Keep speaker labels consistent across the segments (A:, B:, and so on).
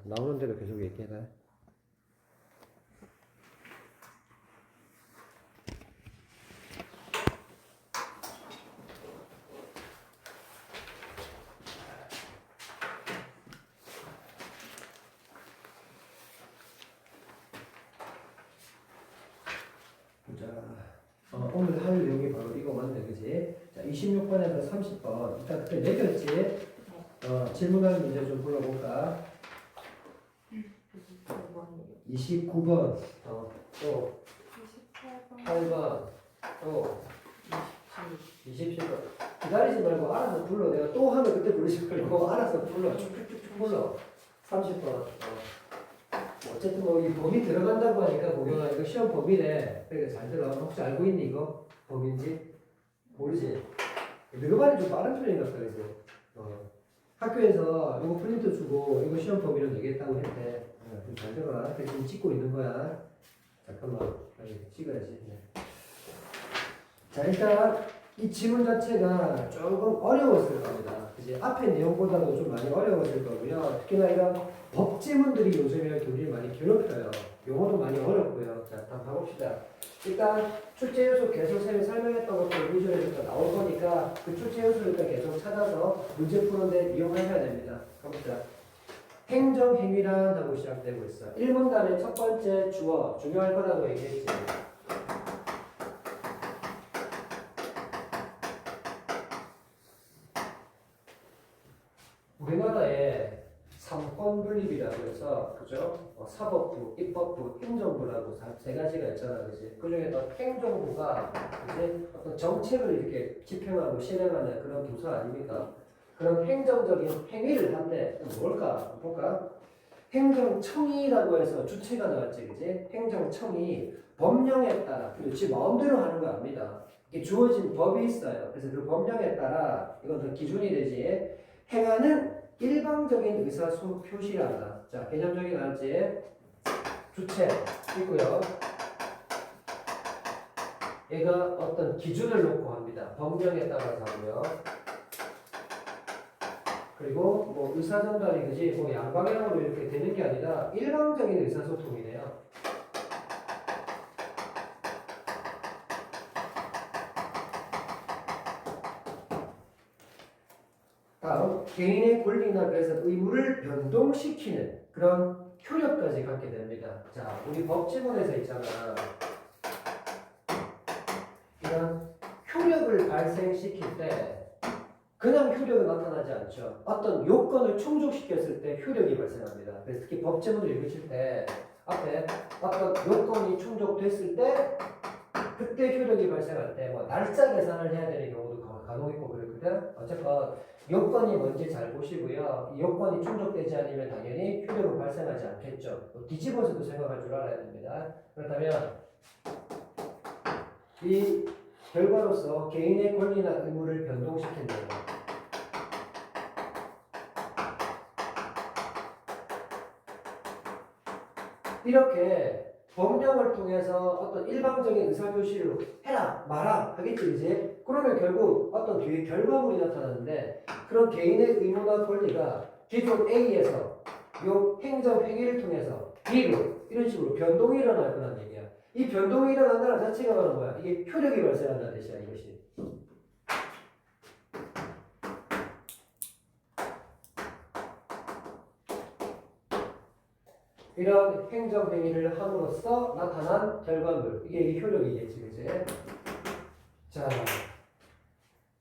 A: 나오는 대로 계속 얘기해라. 오늘 할 내용이 바로 이거 맞네, 그지? 자, 26번에서 30번. 일단 그때 내겼지? 질문하는 문제 좀 불러볼까? 29번, 또 8번, 또 27번. 기다리지 말고 알아서 불러. 내가 또 하면 그때 부르지 말고 알아서 불러. 쭉쭉쭉 불러. 30번. 어쨌든 뭐 이 범위 들어간다고 하니까 보경아 이거 시험 범위래. 그러니까 잘 들어. 혹시 알고 있니 이거? 범위인지? 모르지? 너가 말이 좀 빠른 편인 것 같다, 그지? 학교에서 이거 프린트 주고 이거 시험 범위로 내겠다고 했대. 좀 잘 들어라. 지금 찍고 있는 거야. 잠깐만. 찍어야지. 네. 자, 일단 이 지문 자체가 조금 어려웠을 겁니다. 그지? 앞에 내용보다도 좀 많이 어려웠을 거고요. 특히나 이런 법지문들이 요즘에 교리를 많이 괴롭혀요. 용어도 많이 어렵고요. 자, 한번 가봅시다. 일단 출제 요소 개소쌤이 설명했던 것들 위주로 나올 거니까 그 출제 요소를 일단 계속 찾아서 문제 푸는데 이용하셔야 됩니다. 가봅시다. 행정행위란 하고 시작되고 있어. 1문단의 첫 번째 주어 중요할 거라고 얘기했지. 우리나라에 삼권 분립이라고 해서 그죠? 사법부, 입법부, 행정부라고 세 가지가 있잖아, 그지? 그 중에 또 행정부가 이제 어떤 정책을 이렇게 집행하고 실행하는 그런 부서 아닙니까? 그런 행정적인 행위를 한대. 뭘까? 볼까? 행정청이라고 해서 주체가 나왔지, 그지? 행정청이 법령에 따라, 지 마음대로 하는 거 아닙니다. 이게 주어진 법이 있어요. 그래서 그 법령에 따라 이건 더 기준이 되지. 행하는 일방적인 의사소 표시란다. 자, 개념적인 알지? 주체 있고요. 얘가 어떤 기준을 놓고 합니다. 법령에 따라서 하고요. 그리고 뭐 의사전달이 그지 뭐 양방향으로 이렇게 되는 게 아니라 일방적인 의사소통이네요. 다음 개인의 권리나 그래서 의무를 변동시키는 그런 효력까지 갖게 됩니다. 자, 우리 법지문에서 있잖아. 이런 효력을 발생시킬 때 그냥 효력은 나타나지 않죠. 어떤 요건을 충족시켰을 때 효력이 발생합니다. 그래서 특히 법제문을 읽으실 때 앞에 어떤 요건이 충족됐을 때 그때 효력이 발생할 때 뭐 날짜 계산을 해야 되는 경우도 간혹 있고 그렇거든. 어쨌건 요건이 뭔지 잘 보시고요. 이 요건이 충족되지 않으면 당연히 효력은 발생하지 않겠죠. 뒤집어서도 생각할 줄 알아야 됩니다. 그렇다면 이 결과로서 개인의 권리나 의무를 변동시킨다. 이렇게 법령을 통해서 어떤 일방적인 의사표시를 해라, 마라 하겠지, 이제? 그러면 결국 어떤 뒤에 결과물이 나타나는데 그런 개인의 의무나 권리가 기존 A에서 요 행정행위를 통해서 B로 이런 식으로 변동이 일어날 거란 얘기야. 이 변동이 일어난다는 자체가 바로 뭐야? 이게 효력이 발생한다는 뜻이야, 이것이. 이런 행정행위를 함으로써 나타난 결과물. 이게 효력이겠지, 그치? 자,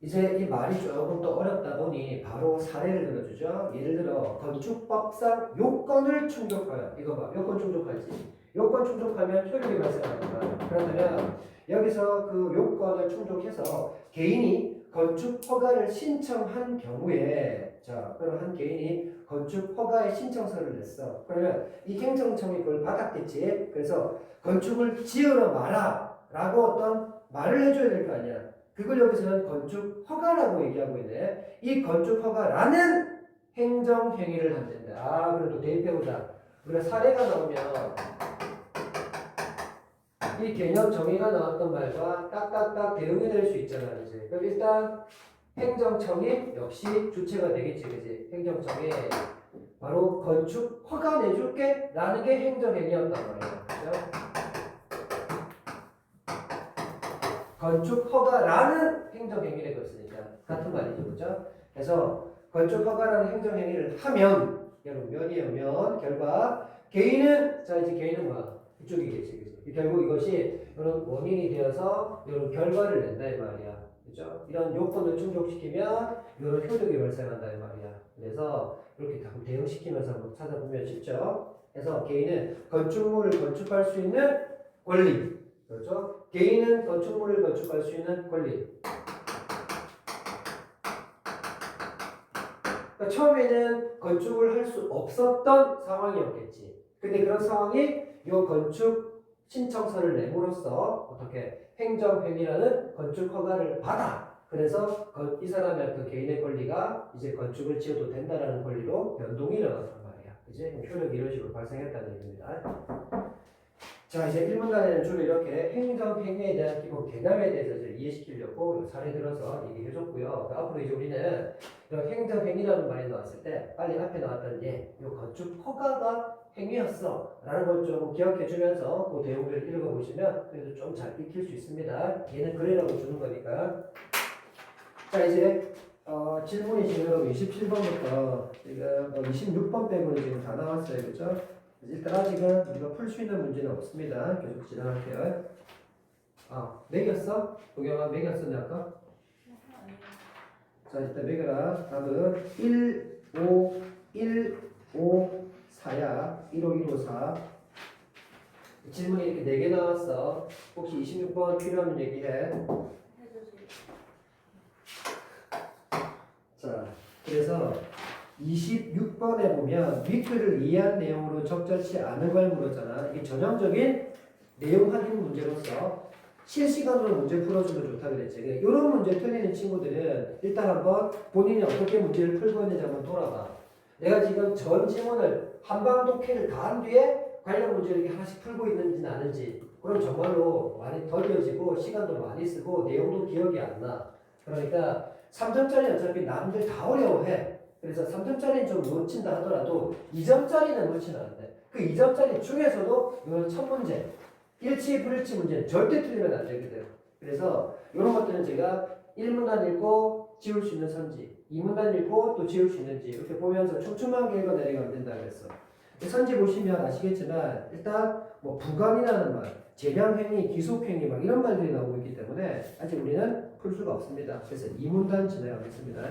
A: 이제 이 말이 조금 더 어렵다 보니 바로 사례를 들어주죠. 예를 들어, 건축법상 요건을 충족하여. 이거 봐. 요건 충족하지. 요건 충족하면 효력이 발생합니다. 그렇다면 여기서 그 요건을 충족해서 개인이 건축 허가를 신청한 경우에 자, 그럼 한 개인이 건축 허가의 신청서를 냈어. 그러면 이 행정청이 그걸 받았겠지. 그래서 건축을 지으러 마라 라고 어떤 말을 해줘야 될 거 아니야. 그걸 여기서는 건축 허가라고 얘기하고 있네. 이 건축 허가라는 행정행위를 한댄다. 아, 그래도 대입해보자. 우리가 사례가 나오면 이 개념 정의가 나왔던 말과 딱딱딱 대응이 될 수 있잖아, 이제. 그럼 일단 행정청이 역시 주체가 되겠지, 그지? 행정청이 바로 건축 허가 내줄게 라는 게 행정행위였단 말이에요. 그죠? 건축 허가라는 행정행위를 했으니까 같은 말이죠. 그죠? 그래서 건축 허가라는 행정행위를 하면 여러분 면이면 결과 개인은 자 이제 개인은 뭐야? 이쪽이겠지. 그죠? 결국 이것이 이런 원인이 되어서 이런 결과를 낸다 이 말이야. 그죠? 이런 요건을 충족시키면 이런 효력이 발생한다 이 말이야. 그래서 이렇게 자꾸 대응시키면서 한번 찾아보면 쉽죠. 그래서 개인은 건축물을 건축할 수 있는 권리, 그렇죠? 개인은 건축물을 건축할 수 있는 권리. 그러니까 처음에는 건축을 할 수 없었던 상황이었겠지. 근데 그런 상황이 이 건축 신청서를 내므로써 어떻게 행정행위라는 건축 허가를 받아. 그래서 이 사람의 그 개인의 권리가 이제 건축을 지어도 된다라는 권리로 변동이 일어났단 말이야. 이제 효력이 이런 식으로 발생했다는 얘기입니다. 자, 이제 1문단에는 주로 이렇게 행정행위에 대한 기본 개념에 대해서 이제 이해시키려고 사례 들어서 얘기해줬고요. 앞으로 이제 우리는 이런 행정행위라는 말이 나왔을 때 빨리 앞에 나왔던 이 건축 허가가 행위였어 라는 걸 좀 기억해주면서 그 내용들을 읽어보시면 그래도 좀 잘 익힐 수 있습니다. 얘는 그래라고 주는 거니까. 자, 이제 질문이 지금 여러분 27번부터 지금 26번 빼고는 지금 다 나왔어요. 그렇죠? 일단 아직은 우리가 풀 수 있는 문제는 없습니다. 계속 진행할게요. 매겼어? 도경아 매겼었냐 아까? 자, 일단 매겨라. 답은 1, 5, 1, 5, 4야. 1, 5, 1, 5, 4. 질문이 이렇게 4개 나왔어. 혹시 26번 필요하면 얘기해. 자, 그래서 26번에 보면 윗글을 이해한 내용으로 적절치 않은 걸 물었잖아. 이게 전형적인 내용 확인 문제로서 실시간으로 문제 풀어주면 좋다 그랬지. 이런 문제 틀리는 친구들은 일단 한번 본인이 어떻게 문제를 풀고 있는지 한번 돌아봐. 내가 지금 전 지문을 한방독해를 다 한 뒤에 관련 문제를 이렇게 하나씩 풀고 있는지는 아는지. 그럼 정말로 많이 덜 이어지고 시간도 많이 쓰고 내용도 기억이 안 나. 그러니까 3점짜리 어차피 남들 다 어려워해. 그래서 3점짜리는 좀 놓친다 하더라도 2점짜리는 놓치면 안 돼. 그 2점짜리 중에서도 이건 첫 문제, 일치 불일치 문제는 절대 틀리면 안 되거든. 그래서 이런 것들은 제가 1문단 읽고 지울 수 있는 선지, 2문단 읽고 또 지울 수 있는지 이렇게 보면서 촘촘하게 읽어내리면 된다 그랬어. 선지 보시면 아시겠지만 일단 뭐 부관이라는 말, 재량행위, 기속행위 막 이런 말들이 나오고 있기 때문에 아직 우리는 풀 수가 없습니다. 그래서 2문단 진행하겠습니다.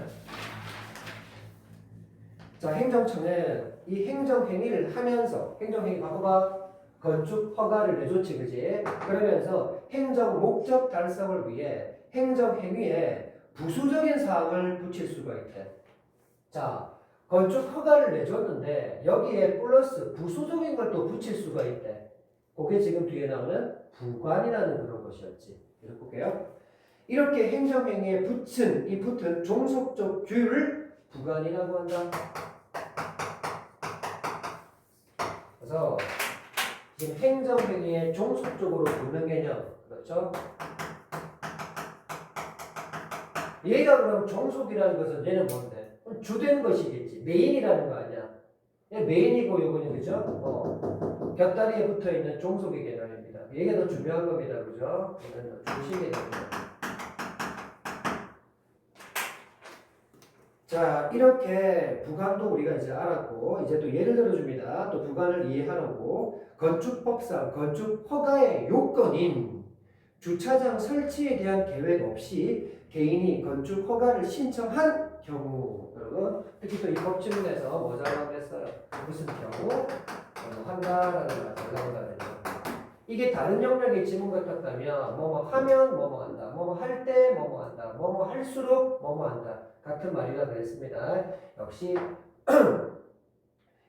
A: 자, 행정청은 이 행정행위를 하면서 행정행위 봐봐. 건축 허가를 내줬지, 그지? 그러면서 행정 목적 달성을 위해 행정행위에 부수적인 사항을 붙일 수가 있대. 자, 건축 허가를 내줬는데 여기에 플러스 부수적인 걸 또 붙일 수가 있대. 그게 지금 뒤에 나오는 부관이라는 그런 것이었지. 그래서 볼게요. 이렇게 행정행위에 붙은 종속적 규율을 부관이라고 한다. 그래서 지금 행정행위에 종속적으로 붙는 개념, 그렇죠? 얘가 그럼 종속이라는 것은 얘는 뭔데? 주된 것이겠지. 메인이라는 거 아니야? 메인이고 요거는 그죠? 곁다리에 붙어 있는 종속의 개념입니다. 이게 더 중요한 겁니다, 그죠? 이건 중심의 개념입니다. 자, 이렇게 부관도 우리가 이제 알았고, 이제 또 예를 들어줍니다. 또 부관을 이해하라고. 건축법상 건축 허가의 요건인 주차장 설치에 대한 계획 없이 개인이 건축 허가를 신청한 경우, 여러분, 특히 또 이 법질문에서 뭐 잘라고 했어요? 무슨 경우 한다라는 말 잘라고 하거든요. 이게 다른 영역의 지문 같았다면 뭐뭐 하면 뭐뭐 한다, 뭐뭐 할 때 뭐뭐 한다, 뭐뭐 할수록 뭐뭐 한다 같은 말이라 그랬습니다. 역시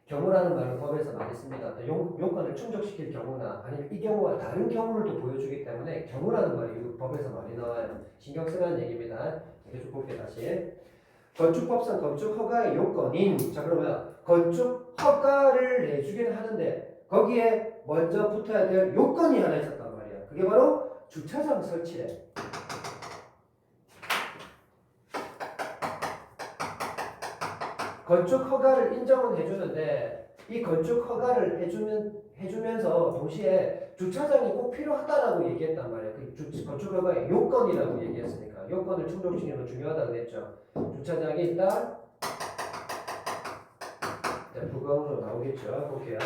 A: 경우라는 말은 법에서 많이 씁니다. 요건을 충족시킬 경우나 아니면 이 경우와 다른 경우를 또 보여주기 때문에 경우라는 말이 법에서 많이 나와요. 신경 쓰라는 얘기입니다. 계속 볼게요. 다시. 건축법상 건축 허가의 요건인, 자 그러면 건축 허가를 내주긴 하는데 거기에 먼저 붙어야 될 요건이 하나 있었단 말이야. 그게 바로 주차장 설치래. 건축 허가를 인정은 해주는데 이 건축 허가를 해주면서 동시에 주차장이 꼭 필요하다라고 얘기했단 말이에요. 그 건축 허가의 요건이라고 얘기했으니까 요건을 충족시키는 건 중요하다고 그랬죠. 주차장이 일단 부가으로 나오겠죠. 볼게요.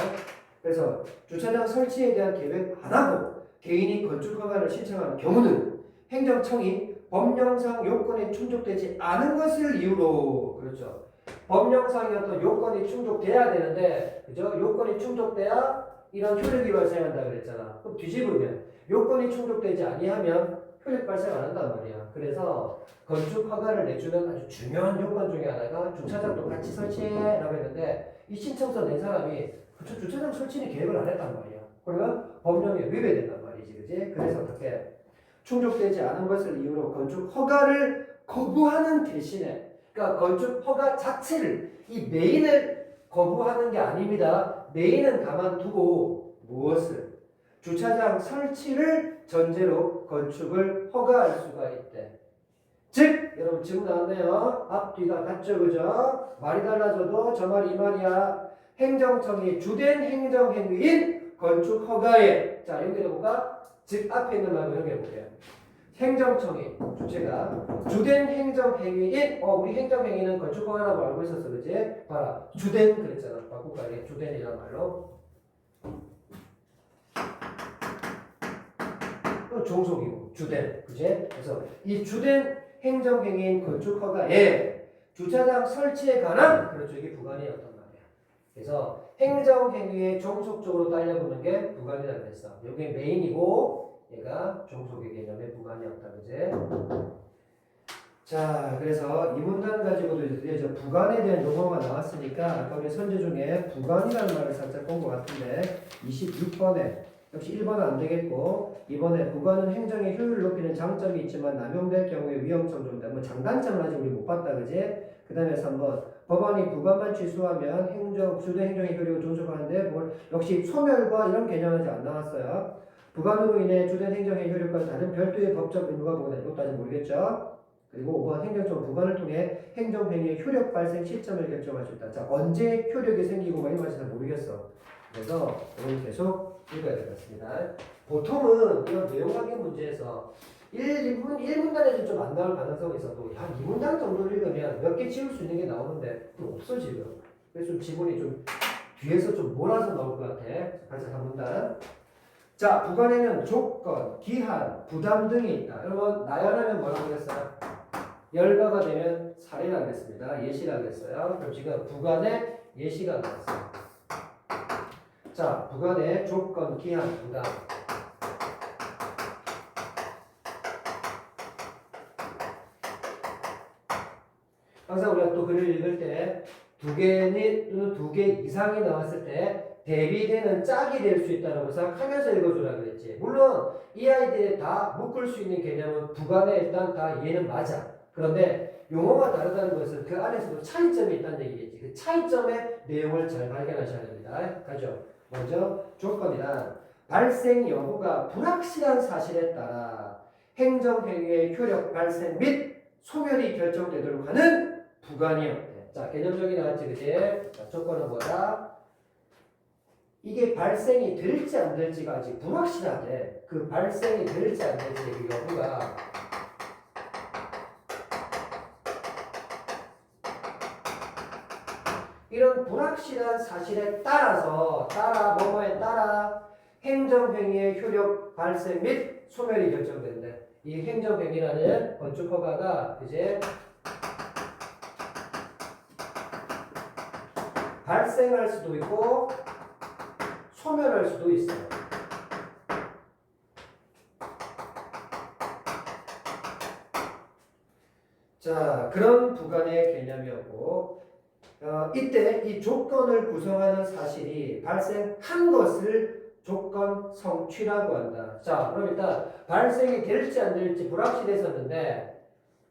A: 그래서 주차장 설치에 대한 계획 안 하고 개인이 건축 허가를 신청하는 경우는 행정청이 법령상 요건이 충족되지 않은 것을 이유로 그렇죠. 법령상의 어떤 요건이 충족돼야 되는데 그죠? 요건이 충족돼야 이런 효력이 발생한다 그랬잖아. 그럼 뒤집으면 요건이 충족되지 아니하면 효력 발생 안 한단 말이야. 그래서 건축 허가를 내주는 아주 중요한 요건 중에 하나가 주차장도 같이 설치해라고 했는데 이 신청서 낸 사람이 주차장 설치는 계획을 안 했단 말이야. 그러면 법령에 위배된단 말이지, 그지? 그래서 어떻게 충족되지 않은 것을 이유로 건축 허가를 거부하는 대신에, 그러니까 건축 허가 자체를 이 메인을 거부하는 게 아닙니다. 메인은 가만두고 무엇을 주차장 설치를 전제로 건축을 허가할 수가 있대. 즉, 여러분 지금 나왔네요. 앞뒤가 같죠, 그죠? 말이 달라져도 저 말이 이 말이야. 행정청이 주된 행정행위인 건축 허가에 자 연결해볼까? 즉 앞에 있는 말로 연결해볼게요. 행정청이 주체가 주된 행정행위인 우리 행정행위는 건축 허가라고 알고 있었어, 그지? 봐라, 주된 그랬잖아. 바꿀까? 주된이라는 말로 종속이고 주된, 그지? 그래서 이 주된 행정행위인 건축 허가에 주차장 설치에 관한 그렇죠, 이게 부관이었단 말이야. 그래서 행정행위에 종속적으로 딸려보는 게 부관이라고 했어. 여기 메인이고 얘가 종속의 개념의 부관이었다, 그지? 자, 그래서 이 문단 가지고도 이제 부관에 대한 용어가 나왔으니까 아까 우리 선제 중에 부관이라는 말을 살짝 본 것 같은데 26번에 역시 1번은 안 되겠고 2번에 부관은 행정의 효율을 높이는 장점이 있지만 남용될 경우에 위험성 좀 뭐 장단점을 아직 우리 못 봤다, 그지? 그 다음에 3번 법원이 부관만 취소하면 주된 행정의 효력을 종속하는데 뭘 역시 소멸과 이런 개념은 아직 안 나왔어요. 부관으로 인해 주된 행정의 효력과 다른 별도의 법적 의무가 뭐냐 이것도 아직 모르겠죠. 그리고 5번 행정청 부관을 통해 행정행위의 효력 발생 시점을 결정할 수 있다. 자, 언제 효력이 생기고 뭐 이런 말이 잘 모르겠어. 그래서 오늘 계속 읽어야 될 것 같습니다. 보통은 이런 내용 확인 문제에서 1문단에서 좀 안 나올 가능성이 있어도 한 2문단 정도 읽으면 몇 개 지울 수 있는 게 나오는데 좀 없어 지금. 그래서 좀 지문이 좀 뒤에서 좀 몰아서 나올 것 같아. 같이 3문단. 자, 부관에는 조건, 기한, 부담 등이 있다. 여러분 나열하면 뭐라고 그랬어요? 열거가 되면 사례라고 했습니다. 예시라고 했어요. 그럼 지금 부관에 예시가 나왔어요. 자, 부관의 조건, 기한, 부담. 항상 우리가 또 글을 읽을 때 두 개 이상이 나왔을 때 대비되는 짝이 될 수 있다고 생각하면서 읽어주라 그랬지. 물론 이 아이들이 다 묶을 수 있는 개념은 부관에 일단 다 이해는 맞아. 그런데 용어가 다르다는 것은 그 안에서도 차이점이 있다는 얘기겠지. 그 차이점의 내용을 잘 발견하셔야 됩니다. 가죠. 먼저 조건이란 발생 여부가 불확실한 사실에 따라 행정행위의 효력 발생 및 소멸이 결정되도록 하는 부관이었대. 자, 개념적이 나왔지, 그지? 자, 조건은 뭐다? 이게 발생이 될지 안 될지가 아직 불확실하대. 그 발생이 될지 안 될지 그 여부가 이런 불확실한 사실에 따라서 뭐뭐에 따라 행정행위의 효력 발생 및 소멸이 결정된대. 이 행정행위라는 건축 허가가 이제 발생할 수도 있고 소멸할 수도 있어요. 자, 그런 부관의 개념이었고 이때 이 조건을 구성하는 사실이 발생한 것을 조건 성취라고 한다. 자, 그럼 일단 발생이 될지 안 될지 불확실했었는데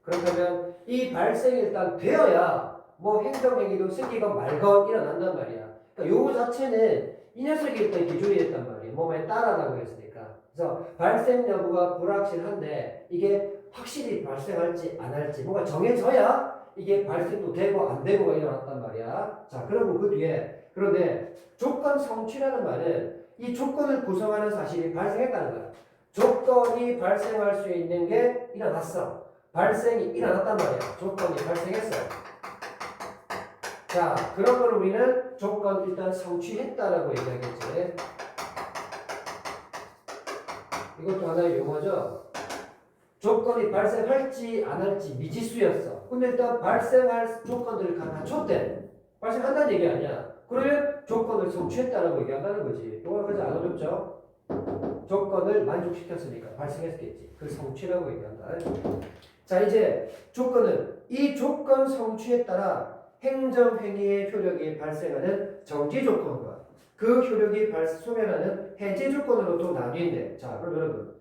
A: 그렇다면 이 발생이 일단 되어야 뭐 행정행위도 생기건 말건 일어난단 말이야. 그러니까 요거 자체는 이 녀석이 일단 기준이 됐단 말이야. 뭐에 따라라고 했으니까. 그래서 발생 여부가 불확실한데 이게 확실히 발생할지 안 할지 뭐가 정해져야 이게 발생도 되고 안 되고가 일어났단 말이야. 자, 그러면 그 뒤에 그런데 조건 성취라는 말은 이 조건을 구성하는 사실이 발생했다는 거야. 조건이 발생할 수 있는 게 일어났어. 발생이 일어났단 말이야. 조건이 발생했어. 자, 그런 걸 우리는 조건 일단 성취했다라고 얘기하겠지. 이것도 하나의 용어죠. 조건이 발생할지 안 할지 미지수였어. 근데 일단 발생할 조건들을 갖췄대. 발생한다는 얘기 아니야. 그러면 조건을 성취했다라고 얘기한다는 거지. 이거는 그지 안 어렵죠? 조건을 만족시켰으니까 발생했겠지. 그 성취라고 얘기한다. 자, 이제 조건은 이 조건 성취에 따라 행정행위의 효력이 발생하는 정지 조건과 그 효력이 소멸하는 해제 조건으로 또 나뉘는데, 자, 그럼 여러분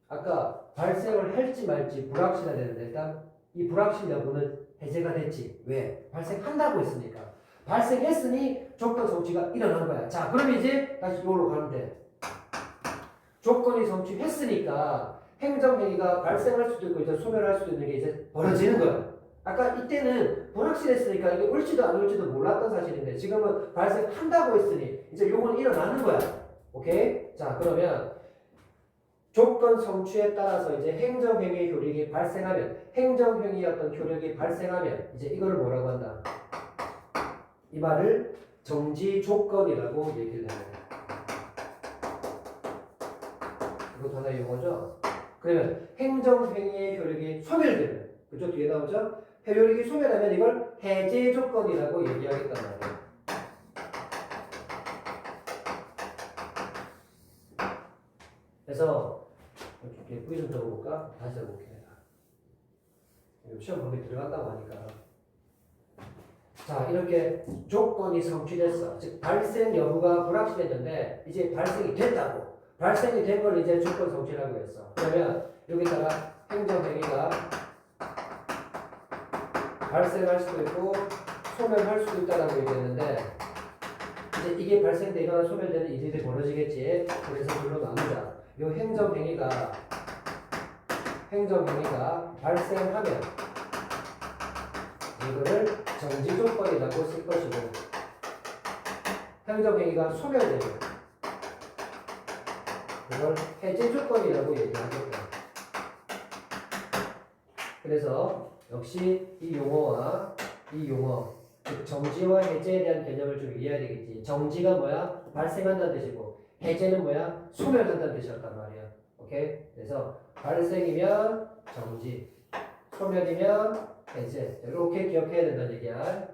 A: 아까 발생을 할지 말지 불확실하다는데 일단 이 불확실 여부는 해제가 됐지. 왜? 발생한다고 했으니까. 발생했으니 조건 성취가 일어난 거야. 자, 그럼 이제 다시 이걸로 가는데 조건이 성취했으니까 행정행위가 발생할 수도 있고 이제 소멸할 수도 있는 게 이제 벌어지는 거야. 아까 이때는 불확실했으니까 이게 올지도 안 올지도 몰랐던 사실인데 지금은 발생한다고 했으니 이제 요건 일어나는 거야. 오케이? 자, 그러면 조건 성취에 따라서 이제 행정행위의 효력이 발생하면 행정행위의 어떤 효력이 발생하면 이제 이거를 뭐라고 한다? 이 말을 정지 조건이라고 얘기를 해요. 이것도 하나의 용어죠. 그러면 행정행위의 효력이 소멸되면 그죠? 뒤에 나오죠? 효력이 소멸하면 이걸 해제 조건이라고 얘기하겠단 말이에요. 그래서 이렇게 뿌리 좀 적어볼까? 다시 적어볼게. 시험 범위 들어간다고 하니까. 자, 이렇게 조건이 성취됐어. 즉 발생 여부가 불확실했는데 이제 발생이 됐다고. 발생이 된 걸 이제 조건 성취라고 했어. 그러면 여기다가 행정행위가 발생할 수도 있고 소멸할 수도 있다라고 얘기했는데 이제 이게 발생되거나 소멸되는 일들이 벌어지겠지. 그래서 둘로 나누자. 이 행정행위가 발생하면 이거를 정지 조건이라고 쓸 것이고 행정행위가 소멸되면 이걸 해제 조건이라고 얘기하겠다. 그래서 역시 이 용어와 이 용어, 즉 정지와 해제에 대한 개념을 좀 이해해야 되겠지. 정지가 뭐야? 발생한다는 뜻이고 해제는 뭐야? 소멸한다는 뜻이었단 말이야. 오케이? 그래서 발생이면 정지, 소멸이면 해제. 이렇게 기억해야 된다는 얘기야.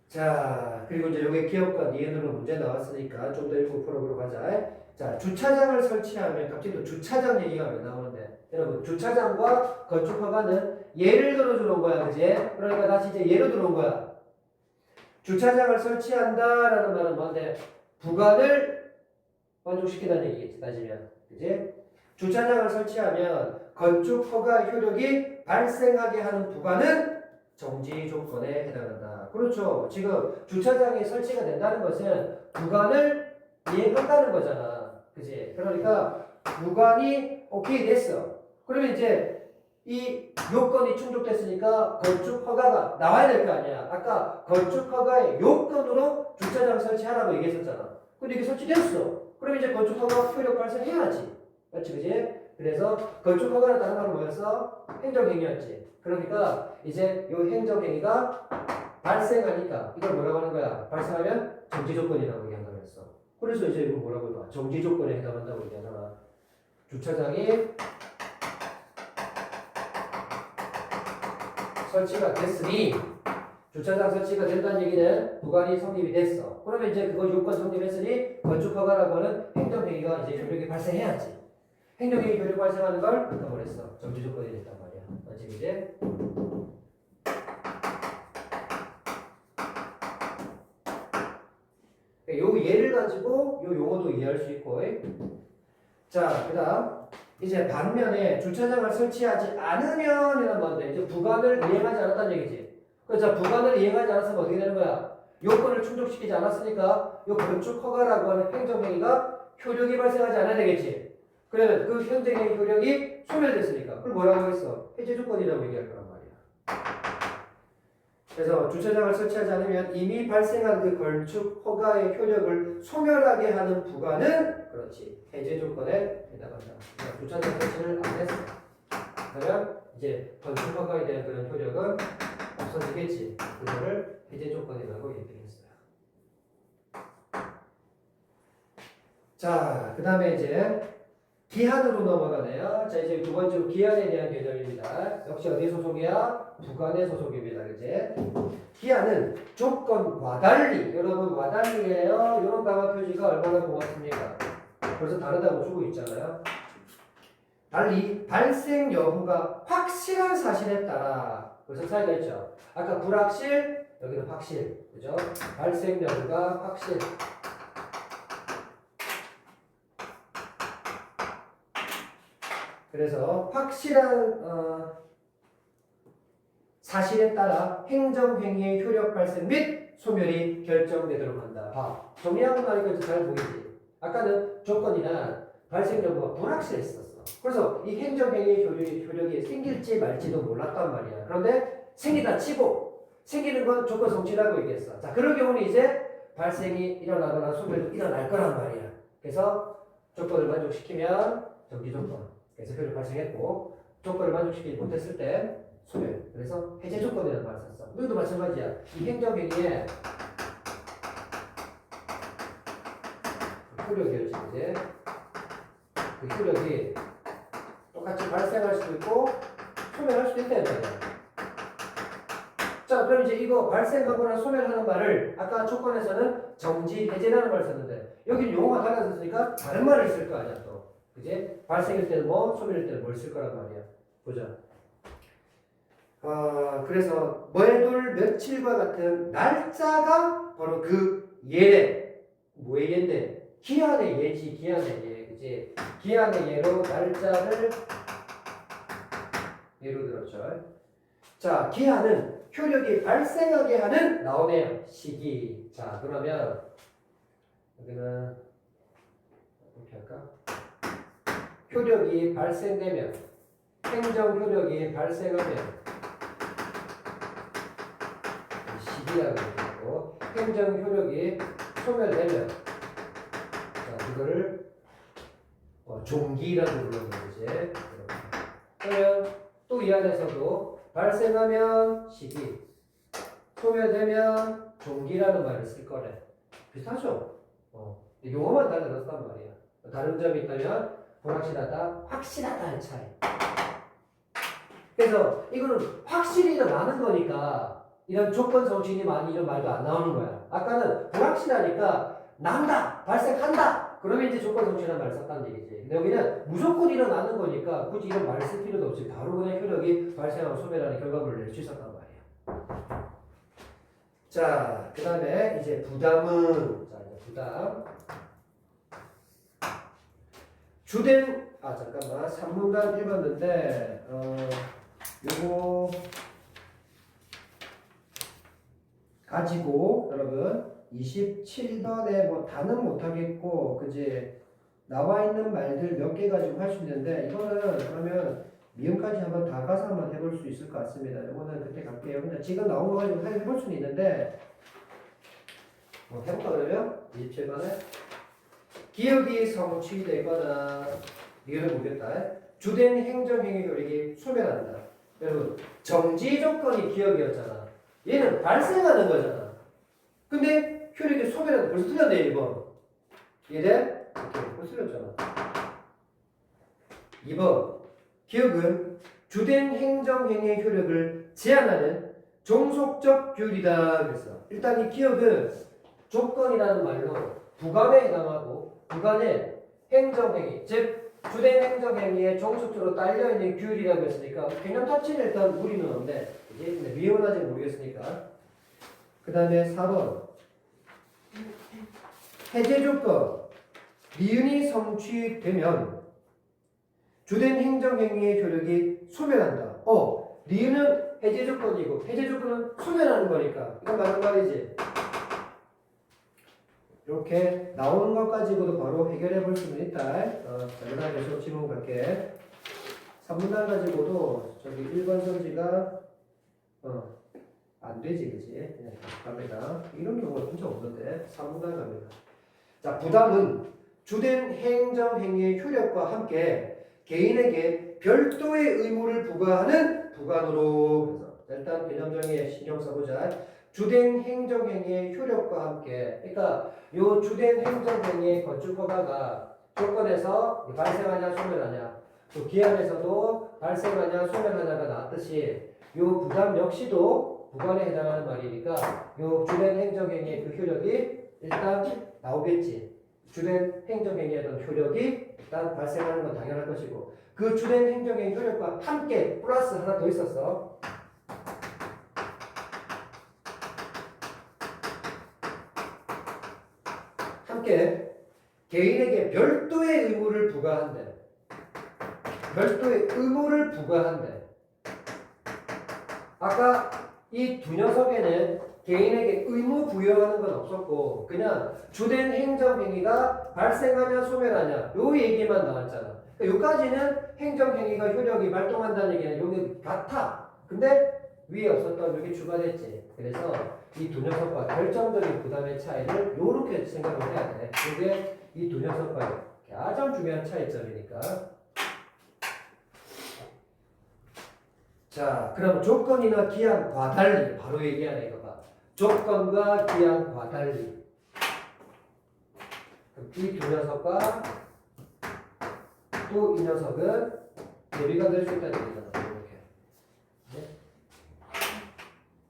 A: 자, 그리고 이제 여기 기억과 니은으로 문제 나왔으니까 좀 더 읽고 풀어보러 가자. 자, 주차장을 설치하면 갑자기 또 주차장 얘기가 왜 나오는데 여러분 주차장과 건축 허가는 예를 들어주는 거야, 그지? 그러니까 다시 이제 예로 들어온 거야. 주차장을 설치한다라는 말은 뭔데? 부관을 만족시킨다는 얘기겠지, 따지면, 그지? 주차장을 설치하면 건축 허가 효력이 발생하게 하는 부관은 정지 조건에 해당한다. 그렇죠. 지금 주차장이 설치가 된다는 것은 부관을 이행한다는 거잖아. 그지? 그러니까 부관이 오케이 됐어. 그러면 이제 이 요건이 충족됐으니까 건축 허가가 나와야 될 거 아니야. 아까 건축 허가의 요건으로 주차장 설치하라고 얘기했었잖아. 근데 이게 설치됐어. 그러면 이제 건축 허가 효력 발생해야지. 맞지, 그지? 그래서 건축 허가는 다른 말로 뭐였어? 행정행위였지. 그러니까 이제 이 행정행위가 발생하니까 이걸 뭐라고 하는 거야? 발생하면 정지 조건이라고 얘기한다고 했어. 그래서 이제 이거 뭐라고 봐? 정지 조건에 해당한다고 얘기하잖아. 주차장이 설치가 됐으니 주차장 설치가 된다는 얘기는 부관이 성립이 됐어. 그러면 이제 그거 요건 성립했으니 건축허가라고 하는 행정행위가 이제 효력이 발생해야지. 행정행위 효력이 발생하는 걸 아까 뭐랬어? 정지 조건이 됐단 말이야. 맞지, 이제? 요 예를 가지고 요 용어도 이해할 수 있고. 자, 그 다음 이제 반면에 주차장을 설치하지 않으면 이런 건데 이제 부관을 이행하지 않았다는 얘기지. 그래서 부관을 이행하지 않았으면 어떻게 되는 거야? 요건을 충족시키지 않았으니까 요 건축 허가라고 하는 행정행위가 효력이 발생하지 않아야 되겠지. 그러면 그 행정행위 효력이 소멸됐으니까 그걸 뭐라고 했어? 해제 조건이라고 얘기할 거란 말이야. 그래서 주차장을 설치하지 않으면 이미 발생한 그 건축 허가의 효력을 소멸하게 하는 부과는 그렇지 해제 조건에 해당한다. 그러니까 주차장 설치를 안 했어. 그러면 이제 건축 허가에 대한 그런 효력은 없어지겠지. 그거를 해제 조건이라고 얘기를 했어요. 자, 그 다음에 이제 기한으로 넘어가네요. 자, 이제 두 번째로 기한에 대한 개념입니다. 역시 어디 소속이야? 부관의 소속입니다. 그제? 기한은 조건과 달리, 여러분 와달리예요. 이런 방화 표시가 얼마나 고맙습니까? 벌써 다르다고 주고 있잖아요. 달리 발생 여부가 확실한 사실에 따라 벌써 차이가 있죠. 아까 불확실, 여기는 확실, 그죠? 발생 여부가 확실. 그래서 확실한 사실에 따라 행정행위의 효력 발생 및 소멸이 결정되도록 한다. 봐. 정리하고 나니까 잘 보이지. 아까는 조건이나 발생 여부가 불확실했었어. 그래서 이 행정행위의 효력이 생길지 말지도 몰랐단 말이야. 그런데 생기다 치고 생기는 건 조건 성취라고 얘기했어. 자, 그런 경우는 이제 발생이 일어나거나 소멸도 일어날 거란 말이야. 그래서 조건을 만족시키면 정지 조건. 그래서 효력 발생했고 조건을 만족시키지 못했을 때 소멸. 그래서 해제 조건이라는 말을 썼어. 여기도 마찬가지야. 이 행정행위에 효력이었지 이제 그 효력이 똑같이 발생할 수도 있고 소멸할 수도 있다는 거야. 자, 그럼 이제 이거 발생하거나 소멸하는 말을 아까 조건에서는 정지, 해제라는 말을 썼는데 여기는 용어가 달라졌으니까 다른 말을 쓸 거 아니야 또. 그지? 발생일 때는 뭐, 소멸일 때는 뭘 쓸 거란 말이야. 보자. 그래서 뭐해둘 며칠과 같은 날짜가 바로 그 예래. 뭐의 예인데? 기한의 예지, 기한의 예. 그지? 기한의 예로 날짜를 예로 들었죠. 자, 기한은 효력이 발생하게 하는 나오네요. 시기. 자, 그러면 여기는 어떻게 할까? 효력이 발생되면 행정 효력이 발생하면 시기라고 얘기하고 행정 효력이 소멸되면 자, 그거를 종기라고 부르는 거지. 그러면 또 이 안에서도 발생하면 시기, 소멸되면 종기라는 말을 쓸 거래. 비슷하죠? 용어만 달라졌단 말이야. 다른 점이 있다면 불확실하다, 확실하다의 차이. 그래서 이거는 확실히 일어나는 거니까 이런 조건 성취니 많이 이런 말도 안 나오는 거야. 아까는 불확실하니까 난다, 발생한다. 그러면 이제 조건 성취라는 말을 썼다는 얘기지. 근데 여기는 무조건 일어나는 거니까 굳이 이런 말을 쓸 필요도 없이 바로 그냥 효력이 발생하고 소멸하는 결과물을 낼 수 있었단 말이야. 자, 그 다음에 이제 부담은 자, 이제 부담. 주된 잠깐만 3문단 읽었는데 요거 가지고 여러분 27번에 뭐 다는 못하겠고 그지 나와 있는 말들 몇 개 가지고 할 수 있는데 이거는 그러면 미음까지 한번 다 가서 한번 해볼 수 있을 것 같습니다. 이거는 그때 갈게요. 근데 지금 나온 거 가지고 해볼 수는 있는데 해볼까 그러면 27번에 기억이 성취되거나 이걸 보겠다. 주된 행정행위 효력이 소멸한다. 여러분 정지 조건이 기억이었잖아. 얘는 발생하는 거잖아. 근데 효력이 소멸한다. 벌써 틀렸네 1번. 이해돼? 오케이. 벌써 틀렸잖아. 2번 기억은 주된 행정행위의 효력을 제한하는 종속적 규율이다. 그래서 일단 이 기억은 조건이라는 말로 부관에 해당하고 부관의 행정행위, 즉 주된 행정행위에 종속적으로 딸려있는 규율이라고 했으니까 개념 자체는 일단 무리는 없네. 이제 미원하지 모르겠으니까. 그 다음에 4번 해제 조건 미은이 성취되면 주된 행정행위의 효력이 소멸한다. 리은은 해제 조건이고 해제 조건은 소멸하는 거니까 이건 맞는 말이지. 이렇게 나오는 것 가지고도 바로 해결해 볼 수는 있다. 자, 그 다음에 계속 질문 갈게. 3문단 가지고도 저기 1번 선지가 안 되지, 그지? 네, 갑니다. 이런 경우가 진짜 없는데 3분간 갑니다. 자, 부담은 주된 행정행위의 효력과 함께 개인에게 별도의 의무를 부과하는 부관으로. 그래서 일단 개념 정의에 신경 써보자. 주된 행정행위의 효력과 함께, 그러니까 요 주된 행정행위의 건축 허가가 조건에서 발생하냐 소멸하냐, 또 기한에서도 발생하냐 소멸하냐가 나왔듯이 요 부담 역시도 부관에 해당하는 말이니까 요 주된 행정행위의 그 효력이 일단 나오겠지. 주된 행정행위에 대한 효력이 일단 발생하는 건 당연할 것이고, 그 주된 행정행위 효력과 함께 플러스 하나 더 있었어. 함께 개인에게 별도의 의무를 부과한대. 별도의 의무를 부과한대. 아까 이 두 녀석에는 개인에게 의무 부여하는 건 없었고 그냥 주된 행정행위가 발생하냐 소멸하냐 요 얘기만 나왔잖아. 요까지는 행정행위가 효력이 발동한다는 얘기는 여기 같아. 근데 위에 없었던 여기 추가됐지. 그래서 이 두 녀석과 결정적인 부담의 차이를 요렇게 생각을 해야 돼. 이게 이 두 녀석과 가장 중요한 차이점이니까. 자, 그럼 조건이나 기한과 달리 바로 얘기하네. 이거 봐. 조건과 기한과 달리 이 두 녀석과 또 이 녀석은 대비가 될 수 있다는 얘기잖아. 이렇게. 네?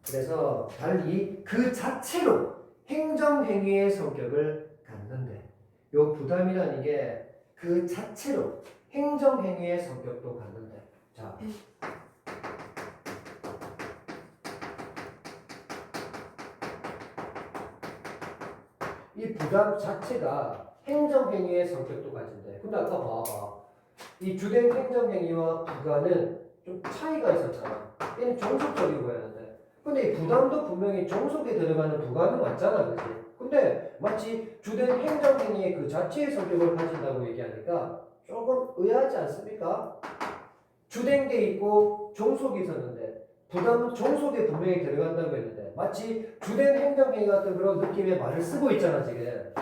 A: 그래서 달리 그 자체로 행정행위의 성격을 갖는데 요 부담이라는 게 그 자체로 행정행위의 성격도 갖는데. 자, 이 부담 자체가 행정행위의 성격도 가진대. 근데 아까 봐봐. 이 주된 행정행위와 부가는 좀 차이가 있었잖아. 얘는 종속적인 거였는데. 근데 이 부담도 분명히 종속에 들어가는 부가는 맞잖아. 그치? 근데 마치 주된 행정행위의 그 자체의 성격을 가진다고 얘기하니까 조금 의아하지 않습니까? 주된 게 있고 종속이 있었는데 부담은 종속에 분명히 들어간다고 했는데 마치 주된 행정행위 같은 그런 느낌의 말을 쓰고 있잖아 지금.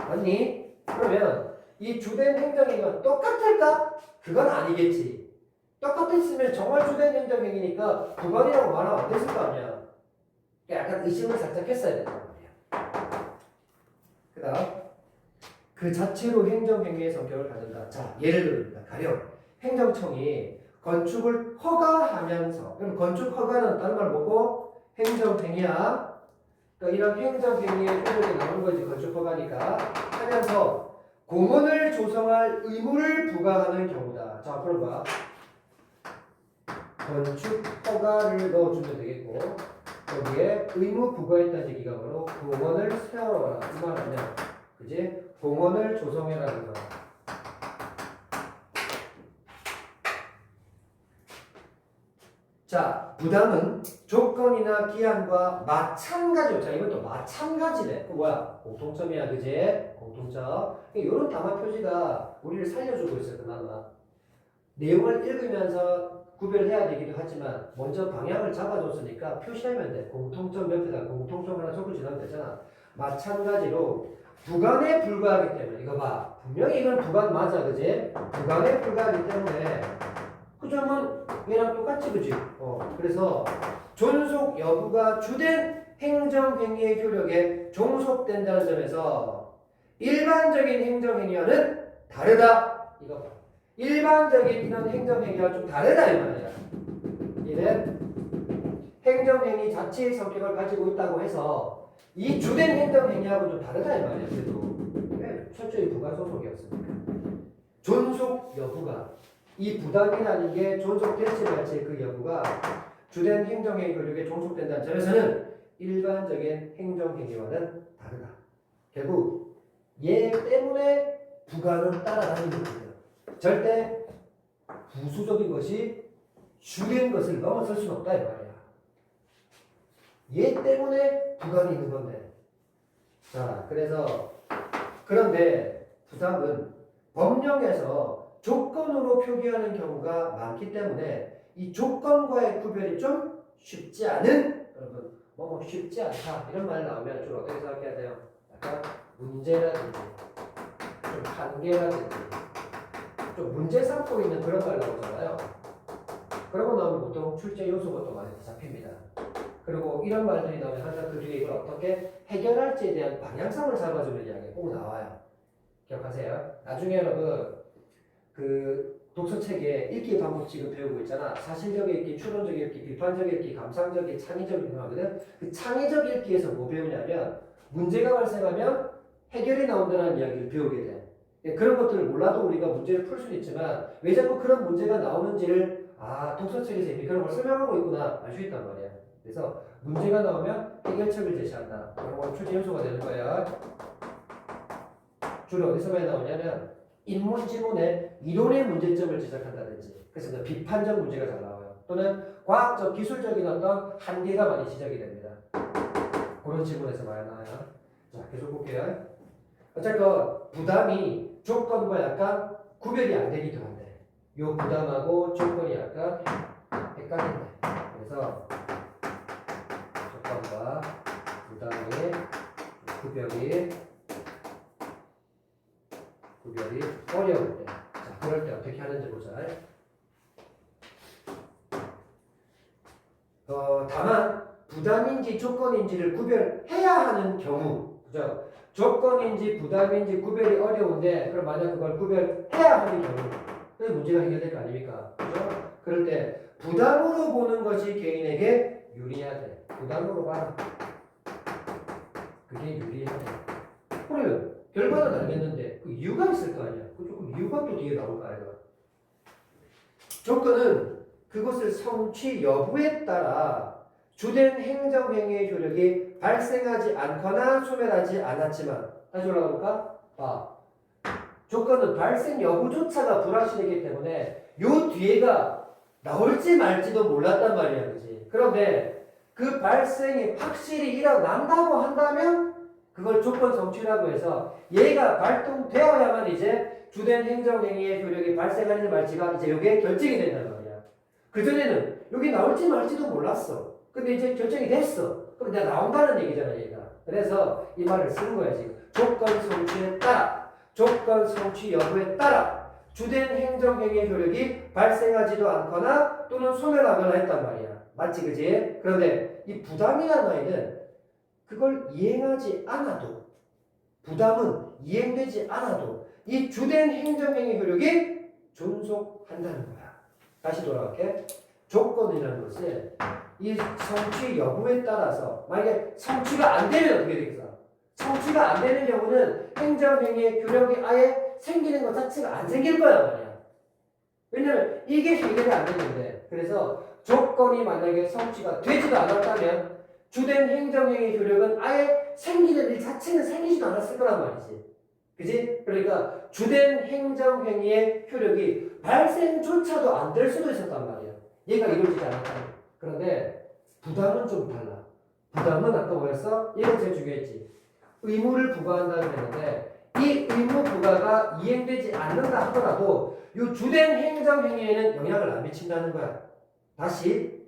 A: 맞니? 그러면 이 주된 행정행위가 똑같을까? 그건 아니겠지. 똑같았으면 정말 주된 행정행위니까 부관이라고 말하면 안 됐을 거 아니야. 약간 의심을 살짝 했어야 된단 말이야. 그 다음 그 자체로 행정행위의 성격을 가진다. 자, 예를 들어봅니다. 가령 행정청이 건축을 허가하면서, 그럼 건축 허가는 다른 말 뭐고? 행정행위야. 그러니까 이런 행정행위의 효력이 나오는 거지. 건축 허가니까 하면서 공원을 조성할 의무를 부과하는 경우다. 자, 그럼 봐. 건축 허가를 넣어주면 되겠고 거기에 의무 부과했다는 얘기가 바로 공원을 세워라 이 말 아니야. 그지? 공원을 조성해라는 거야. 자, 부담은 조건이나 기한과 마찬가지로. 자, 이것도 마찬가지네. 그 뭐야? 공통점이야, 그지? 공통점. 이런 담화 표지가 우리를 살려주고 있어요, 그나마. 내용을 읽으면서 구별해야 되기도 하지만 먼저 방향을 잡아줬으니까 표시하면 돼. 공통점 옆에다 공통점 하나 적고 지나면 되잖아. 마찬가지로 부관에 불과하기 때문에 이거 봐. 분명히 이건 부관 맞아, 그지? 부관에 불과하기 때문에 그 점은 얘랑 똑같지, 그지? 그래서 존속 여부가 주된 행정행위의 효력에 종속된다는 점에서 일반적인 행정행위와는 다르다. 이거 봐. 일반적인 이런 행정행위와 좀 다르다 이 말이야. 얘는 행정행위 자체의 성격을 가지고 있다고 해서 이 주된 행정행위하고 좀 다르다 이 말이야. 그래도 왜? 철저히 부관 소속이었으니까. 존속 여부가 이 부담이라는 게 존속될지 말지 그 여부가 주된 행정행위 효력에 종속된다는 점에서는 일반적인 행정행위와는 다르다. 결국 얘 때문에 부관을 따라다니는 거예요. 절대 부수적인 것이 주된 것을 넘어설 수는 없다 이 말이야. 얘 때문에 부관이 있는 건데. 자, 그래서 그런데 부담은 법령에서 조건으로 표기하는 경우가 많기 때문에 이 조건과의 구별이 좀 쉽지 않은 여러분 뭐 쉽지 않다 이런 말 나오면 주로 어떻게 생각해야 돼요? 약간 문제라든지 좀 한계라든지 좀 문제 삼고 있는 그런 말 나오잖아요. 그러고 나오면 보통 출제 요소가 또 많이 잡힙니다. 그리고 이런 말들이 나오면 항상 그 뒤에 이걸 어떻게 해결할지에 대한 방향성을 잡아주는 이야기가 꼭 나와요. 기억하세요? 나중에 여러분 그 독서책에 읽기 방법 지금 배우고 있잖아. 사실적 읽기, 추론적 읽기, 비판적 읽기, 감상적 읽기, 창의적 읽기 하거든. 그 창의적 읽기에서 뭐 배우냐면 문제가 발생하면 해결이 나온다는 이야기를 배우게 돼. 그런 것들을 몰라도 우리가 문제를 풀 수는 있지만 왜 자꾸 그런 문제가 나오는지를 독서책에서 이미 그런 걸 설명하고 있구나 알 수 있단 말이야. 그래서 문제가 나오면 해결책을 제시한다. 그런 건 출제 요소가 되는 거야. 주로 어디서 많이 나오냐면 인문 지문의 이론의 문제점을 지적한다든지 그래서 비판적 문제가 잘 나와요. 또는 과학적 기술적인 어떤 한계가 많이 지적이 됩니다. 그런 지문에서 많이 나와요. 자, 계속 볼게요. 어쨌건 부담이 조건과 약간 구별이 안 되기도 한데 요 부담하고 조건이 약간 헷갈린다. 그래서 조건과 부담의 구별이 어려울 때. 자, 그럴 때 어떻게 하는지 보자. 다만 부담인지 조건인지를 구별해야 하는 경우, 그죠? 조건인지 부담인지 구별이 어려운데 그럼 만약 그걸 구별해야 하는 경우 그게 문제가 해결될 거 아닙니까? 그죠? 그럴 때 부담으로 보는 것이 개인에게 유리하대. 부담으로 봐라. 그게 유리하대. 그래요. 결과는 알겠는데 그 이유가 있을 거 아니야. 그 이유가 또 뒤에 나올 거 아니야. 조건은 그것을 성취 여부에 따라 주된 행정행위의 효력이 발생하지 않거나 소멸하지 않았지만 다시 올라가 볼까? 조건은 발생 여부조차가 불확실하기 때문에 요 뒤에가 나올지 말지도 몰랐단 말이야. 그지? 그런데 그 발생이 확실히 일어난다고 한다면 그걸 조건 성취라고 해서 얘가 발동되어야만 이제 주된 행정행위의 효력이 발생하는지 말지가 이제 이게 결정이 된단 말이야. 그전에는 여기 나올지 말지도 몰랐어. 근데 이제 결정이 됐어. 그럼 내가 나온다는 얘기잖아, 얘가. 그래서 이 말을 쓰는 거야, 지금. 조건 성취에 따라, 조건 성취 여부에 따라 주된 행정행위의 효력이 발생하지도 않거나 또는 소멸하거나 했단 말이야. 맞지, 그지? 그런데 이 부담이라는 아이는 그걸 이행하지 않아도, 부담은 이행되지 않아도 이 주된 행정행위 효력이 존속한다는 거야. 다시 돌아갈게. 조건이라는 것은 이 성취 여부에 따라서 만약에 성취가 안 되면 어떻게 되겠어? 성취가 안 되는 경우는 행정행위의 효력이 아예 생기는 것 자체가 안 생길 거야 말이야. 왜냐면 이게 해결이 안 되는데. 그래서 조건이 만약에 성취가 되지도 않았다면 주된 행정행위 효력은 아예 생기는 일 자체는 생기지도 않았을 거란 말이지. 그지? 그러니까 주된 행정행위의 효력이 발생조차도 안 될 수도 있었단 말이야. 얘가 이루어지지 않았다. 그런데 부담은 좀 달라. 부담은 아까 뭐였어? 얘가 제일 중요했지. 의무를 부과한다는 했는데 이 의무 부과가 이행되지 않는다 하더라도 이 주된 행정행위에는 영향을 안 미친다는 거야. 다시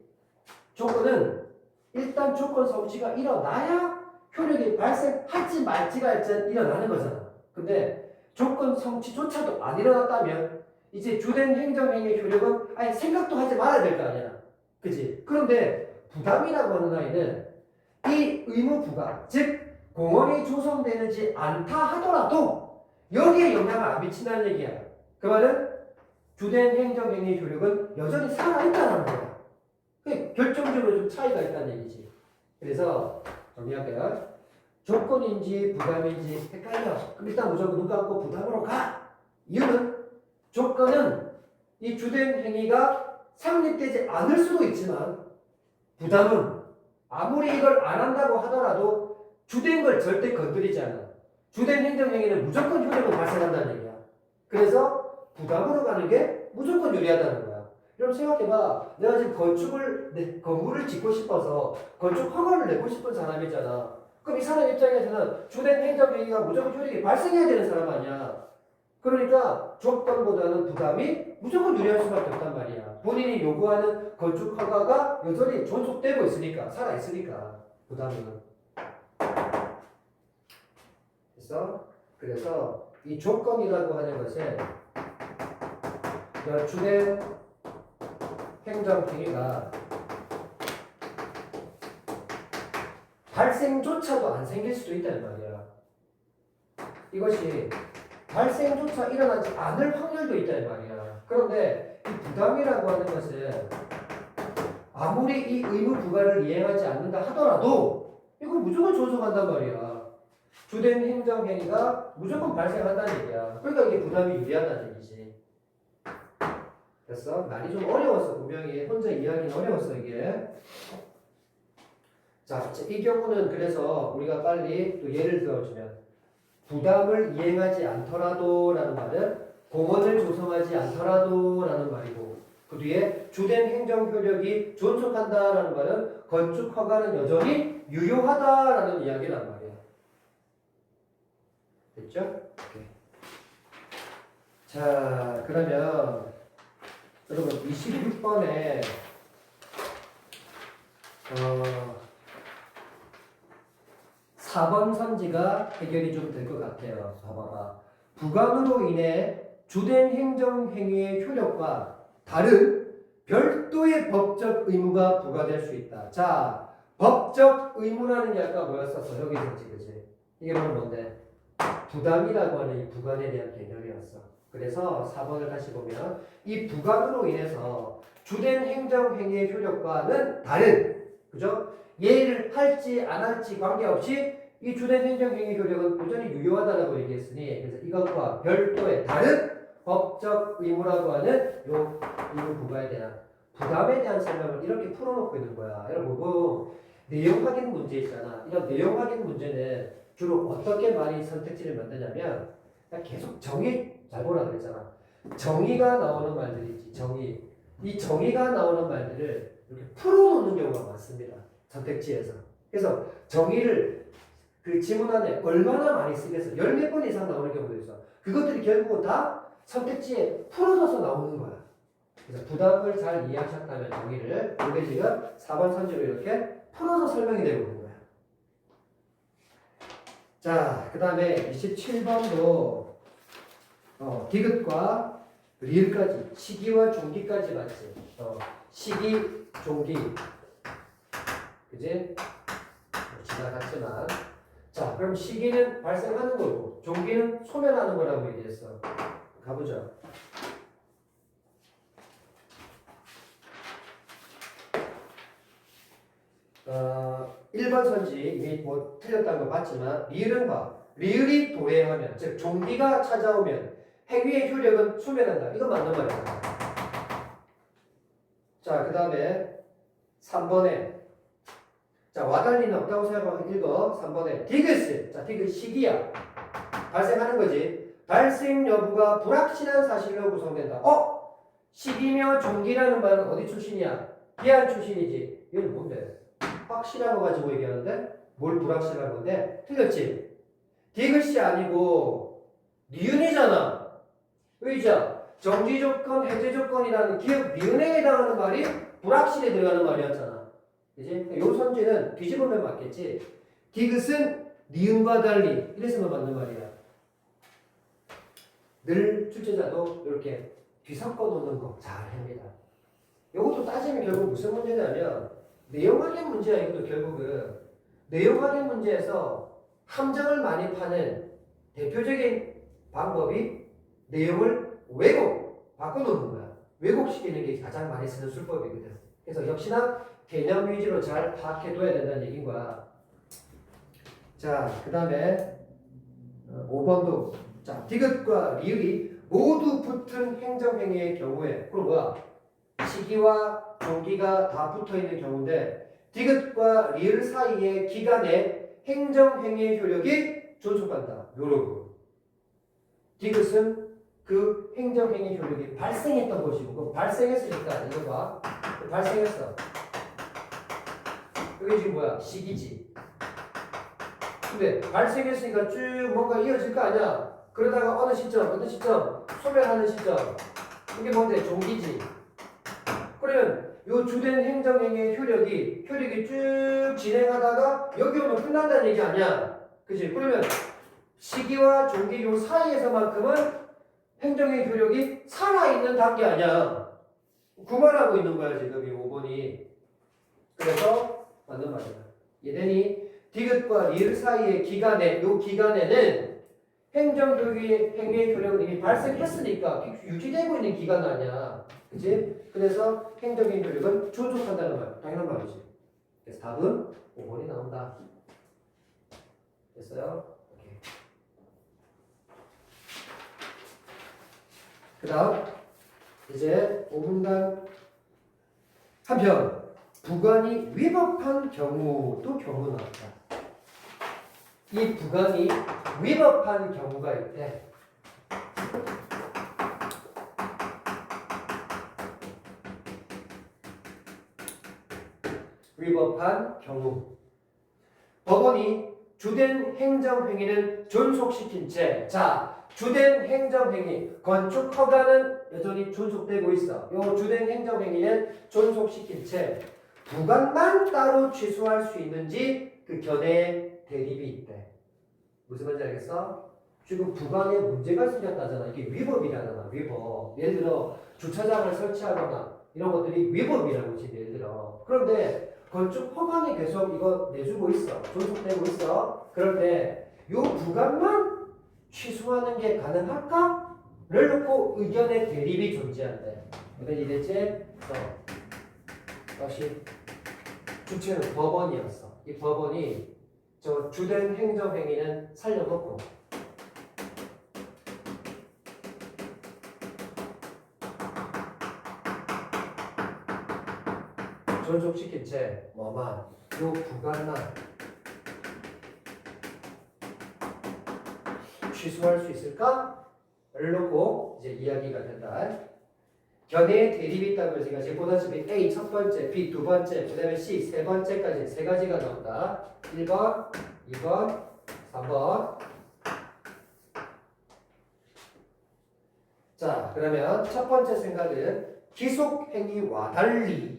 A: 조건은 일단 조건 성취가 일어나야 효력이 발생할지 말지가 일단 일어나는 거잖아. 근데 조건 성취조차도 안 일어났다면 이제 주된 행정행위의 효력은 아예 생각도 하지 말아야 될 거 아니야. 그치? 그런데 부담이라고 하는 아이는 이 의무 부과, 즉 공원이 조성되지 않다 하더라도 여기에 영향을 안 미친다는 얘기야. 그 말은 주된 행정행위의 효력은 여전히 살아있다는 거야. 결정적으로 좀 차이가 있다는 얘기지. 그래서 정리할게요. 조건인지 부담인지 헷갈려. 그럼 일단 무조건 눈 감고 부담으로 가. 이유는 조건은 이 주된 행위가 성립되지 않을 수도 있지만 부담은 아무리 이걸 안 한다고 하더라도 주된 걸 절대 건드리지 않아. 주된 행정행위는 무조건 효력을 발생한다는 얘기야. 그래서 부담으로 가는 게 무조건 유리하다는 거야. 여러분 생각해봐. 내가 지금 건물을 짓고 싶어서 건축 허가를 내고 싶은 사람이잖아. 그럼 이 사람 입장에서는 주된 행정행위가 무조건 효력이 발생해야 되는 사람 아니야. 그러니까 조건보다는 부담이 무조건 유리할 수밖에 없단 말이야. 본인이 요구하는 건축 허가가 여전히 존속되고 있으니까, 살아있으니까, 부담은. 그래서 이 조건이라고 하는 것은 주된 행정행위가 발생조차도 안 생길 수도 있다는 말이야. 이것이 발생조차 일어나지 않을 확률도 있다는 말이야. 그런데 이 부담이라고 하는 것은 아무리 이 의무 부과를 이행하지 않는다 하더라도 이건 무조건 존속한단 말이야. 주된 행정행위가 무조건 발생한다는 얘기야. 그러니까 이게 부담이 유리하다는 얘기지. 됐어? 말이 좀 어려웠어. 분명히 혼자 이해하기는 어려웠어 이게. 자, 이 경우는 그래서 우리가 빨리 또 예를 들어주면 부담을 이행하지 않더라도 라는 말은 공원을 조성하지 않더라도 라는 말이고, 그 뒤에 주된 행정 효력이 존속한다 라는 말은 건축 허가는 여전히 유효하다 라는 이야기란 말이야. 됐죠? 오케이. 자, 그러면 여러분 26번에 4번 선지가 해결이 좀 될 것 같아요. 봐봐봐. 부관으로 인해 주된 행정행위의 효력과 다른 별도의 법적 의무가 부과될 수 있다. 자, 법적 의무라는 게 아까 뭐였었어? 여기 있었지, 그치? 이게 바로 뭔데? 부담이라고 하는 이 부관에 대한 개념이었어. 그래서 4번을 다시 보면 이 부관으로 인해서 주된 행정행위의 효력과는 다른, 그죠? 예를 할지 안 할지 관계없이 이 주된 행정행위 효력은 여전히 유효하다고 얘기했으니, 그래서 이것과 별도의 다른 법적 의무라고 하는 요 의무 부과에 대한 부담에 대한 설명을 이렇게 풀어놓고 있는 거야. 여러분, 내용 확인 문제 있잖아. 이런 내용 확인 문제는 주로 어떻게 많이 선택지를 만드냐면 그냥 계속 정의 잘 보라 그랬잖아. 정의가 나오는 말들이 있지. 정의. 이 정의가 나오는 말들을 이렇게 풀어놓는 경우가 많습니다. 선택지에서. 그래서 정의를 그 지문 안에 얼마나 많이 쓰겠어? 10몇 번 이상 나오는 경우도 있어. 그것들이 결국은 다 선택지에 풀어져서 나오는 거야. 그래서 부담을 잘 이해하셨다면 정의를 이게 지금 4번 선지로 이렇게 풀어서 설명이 되고 있는 거야. 자, 그 다음에 27번도 디귿과 리을까지, 시기와 종기까지 맞지? 시기, 종기. 그지? 지나갔지만. 자, 그럼 시기는 발생하는 거고, 종기는 소멸하는 거라고 얘기했어. 가보자. 1번 선지 이미 뭐 틀렸다는 거 봤지만, 리을은 봐. 리을이 도래하면, 즉 종기가 찾아오면 행위의 효력은 소멸한다. 이거 맞는 말이야. 자, 그 다음에 3번에 자, 와달리는 없다고 생각하면 읽어. 3번에 디귿. 자, 디귿 시기야. 발생하는 거지. 발생 여부가 불확실한 사실로 구성된다. 시기며 종기라는 말은 어디 출신이야? 기한 출신이지. 이건 뭔데? 확실한 거 가지고 얘기하는데 뭘 불확실한 건데? 틀렸지? 디귿이 아니고 니은이잖아. 의자. 정지 조건, 해제 조건이라는 기억 니은에 해당하는 말이 불확실에 들어가는 말이었잖아. 그지? 요 선지는 뒤집으면 맞겠지. 디귿은 니은과 달리 이래서만 맞는 말이야. 늘 출제자도 이렇게 뒤섞어 놓는 거 잘 합니다. 이것도 따지면 결국 무슨 문제냐면 내용 확인 문제야. 이것도 결국은 내용 확인 문제에서 함정을 많이 파는 대표적인 방법이 내용을 바꿔놓는 거야. 왜곡시키는 게 가장 많이 쓰는 술법이거든. 그래서 역시나 개념 위주로 잘 파악해둬야 된다는 얘기인 거야. 자, 그 다음에 5번도 자, 디귿과 리을이 모두 붙은 행정행위의 경우에 그럼 뭐야? 시기와 종기가 다 붙어있는 경우인데 디귿과 리을 사이의 기간에 행정행위의 효력이 존속한다. 요러고 디귿은 그 행정행위 효력이 발생했던 것이고 그 발생했으니까 이거 봐. 발생했어. 이게 지금 뭐야? 시기지. 근데 발생했으니까 쭉 뭔가 이어질 거 아니야. 그러다가 어느 시점 소멸하는 시점 이게 뭔데? 종기지. 그러면 요 주된 행정행위의 효력이 쭉 진행하다가 여기 오면 끝난다는 얘기 아니야? 그치? 그러면 시기와 종기 요 사이에서만큼은 행정의 효력이 살아있는 단계 아니야. 구만하고 있는 거야 지금 이 5번이. 그래서 맞는 말이야. 얘들이 디귿과 리을 사이의 기간에 요 기간에는 행정교육의 행위의 효력은 이미 발생했으니까 유지되고 있는 기간 아니야. 그치? 그래서 행정의 효력은 존속한다는 말. 당연한 말이지. 그래서 답은 5번이 나온다. 됐어요? 오케이. 그 다음 이제 5분간 한편 부관이 위법한 경우도 경우 나왔다. 이 부관이 위법한 경우가 있대. 위법한 경우. 법원이 주된 행정행위는 존속시킨 채, 자, 주된 행정행위, 건축 허가는 여전히 존속되고 있어. 요 주된 행정행위는 존속시킨 채, 부관만 따로 취소할 수 있는지 그 견해에 대립이 있대. 무슨 말인지 알겠어? 지금 부관에 문제가 생겼다잖아. 이게 위법이라잖아. 위법. 예를 들어 주차장을 설치하거나 이런 것들이 위법이라고 지금 예를 들어. 그런데 건축 허가는 계속 이거 내주고 있어. 존속되고 있어. 그런데 요 부관만 취소하는 게 가능할까?를 놓고 의견의 대립이 존재한대. 그러니까 이래서 다시 주체는 법원이었어. 이 법원이 저 주된 행정행위는 살려놓고 존속시킨 채 뭐만 요 부관만 취소할 수 있을까?를 놓고 이제 이야기가 된다. 견해의 대립이 있다고 제가 지금 보다시피 A 첫 번째, B 두 번째, 그 다음에 C 세 번째까지 세 가지가 나온다. 1번, 2번, 3번. 자, 그러면 첫 번째 생각은 기속행위와 달리.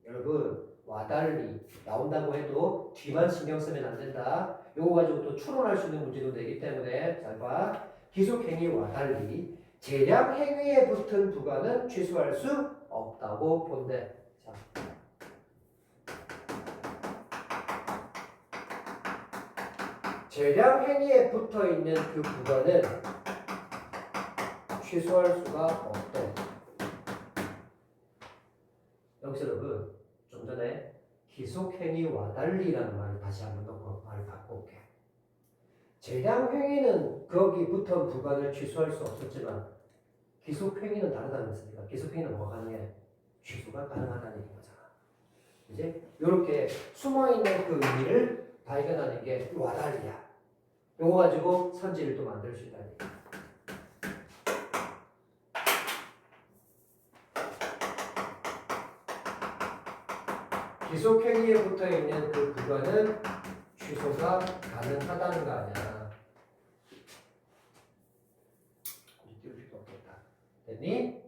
A: 여러분, 와 달리 나온다고 해도 뒤만 신경 쓰면 안 된다. 요거 가지고 또 추론할 수 있는 문제도 되기 때문에 잘 봐. 기속행위와 달리 재량행위에 붙은 부관은 취소할 수 없다고 본대. 자. 재량행위에 붙어 있는 그 부관은 취소할 수가 없대. 여기서 여러분 좀 전에 기속행위와 달리라는 말을 다시 한번 넣고 말을 바꿔올게. 재량행위는 거기 붙은 부관을 취소할 수 없었지만 기속행위는 다르다는 뜻입니다. 기속행위는 뭐가 가능해? 취소가 가능하다는 얘기인 거잖아. 이제 이렇게 숨어있는 그 의미를 발견하는 게 와달리야. 요거 가지고 선지를 또 만들 수 있다는 얘기야. 기속행위에 붙어있는 그 부관은 취소가 가능하다는 거 아니야. 띄울 필요 없겠다. 됐니?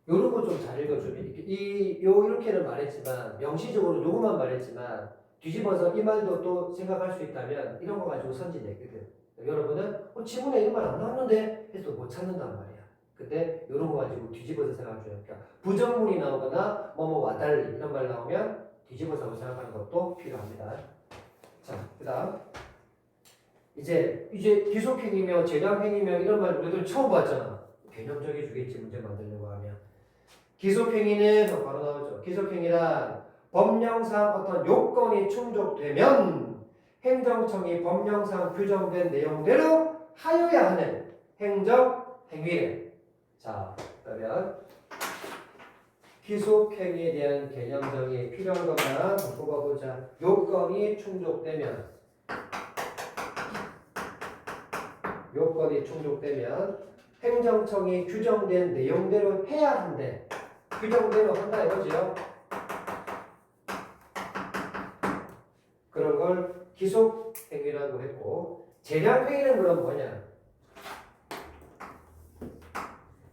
A: 요런 거 좀 잘 읽어주면 이렇게는 말했지만 명시적으로 요거만 말했지만 뒤집어서 이 말도 또 생각할 수 있다면 이런 거 가지고 선지 냈거든. 여러분은 지문에 이런 말 안 나왔는데 해서 못 찾는단 말이야. 근데 이런 거 가지고 뒤집어서 생각해줘요. 그러니까 부정문이 나오거나 뭐와 달리 이런 말 나오면 뒤집어서 생각하는 것도 필요합니다. 자, 그다음 이제 기속행위며 재량행위며 이런 말 우리들 처음 봤잖아. 개념적이 주겠지 문제 만들려고 하면. 기속행위는 바로 나오죠. 기속행위란 법령상 어떤 요건이 충족되면 행정청이 법령상 규정된 내용대로 하여야 하는 행정행위래. 자, 그러면 기속행위에 대한 개념정이 필요한 것만 한번 뽑아보자. 요건이 충족되면 행정청이 규정된 내용대로 해야 한대. 규정대로 한다 이거죠. 그런 걸 기속행위라고 했고 재량행위는 그럼 뭐냐?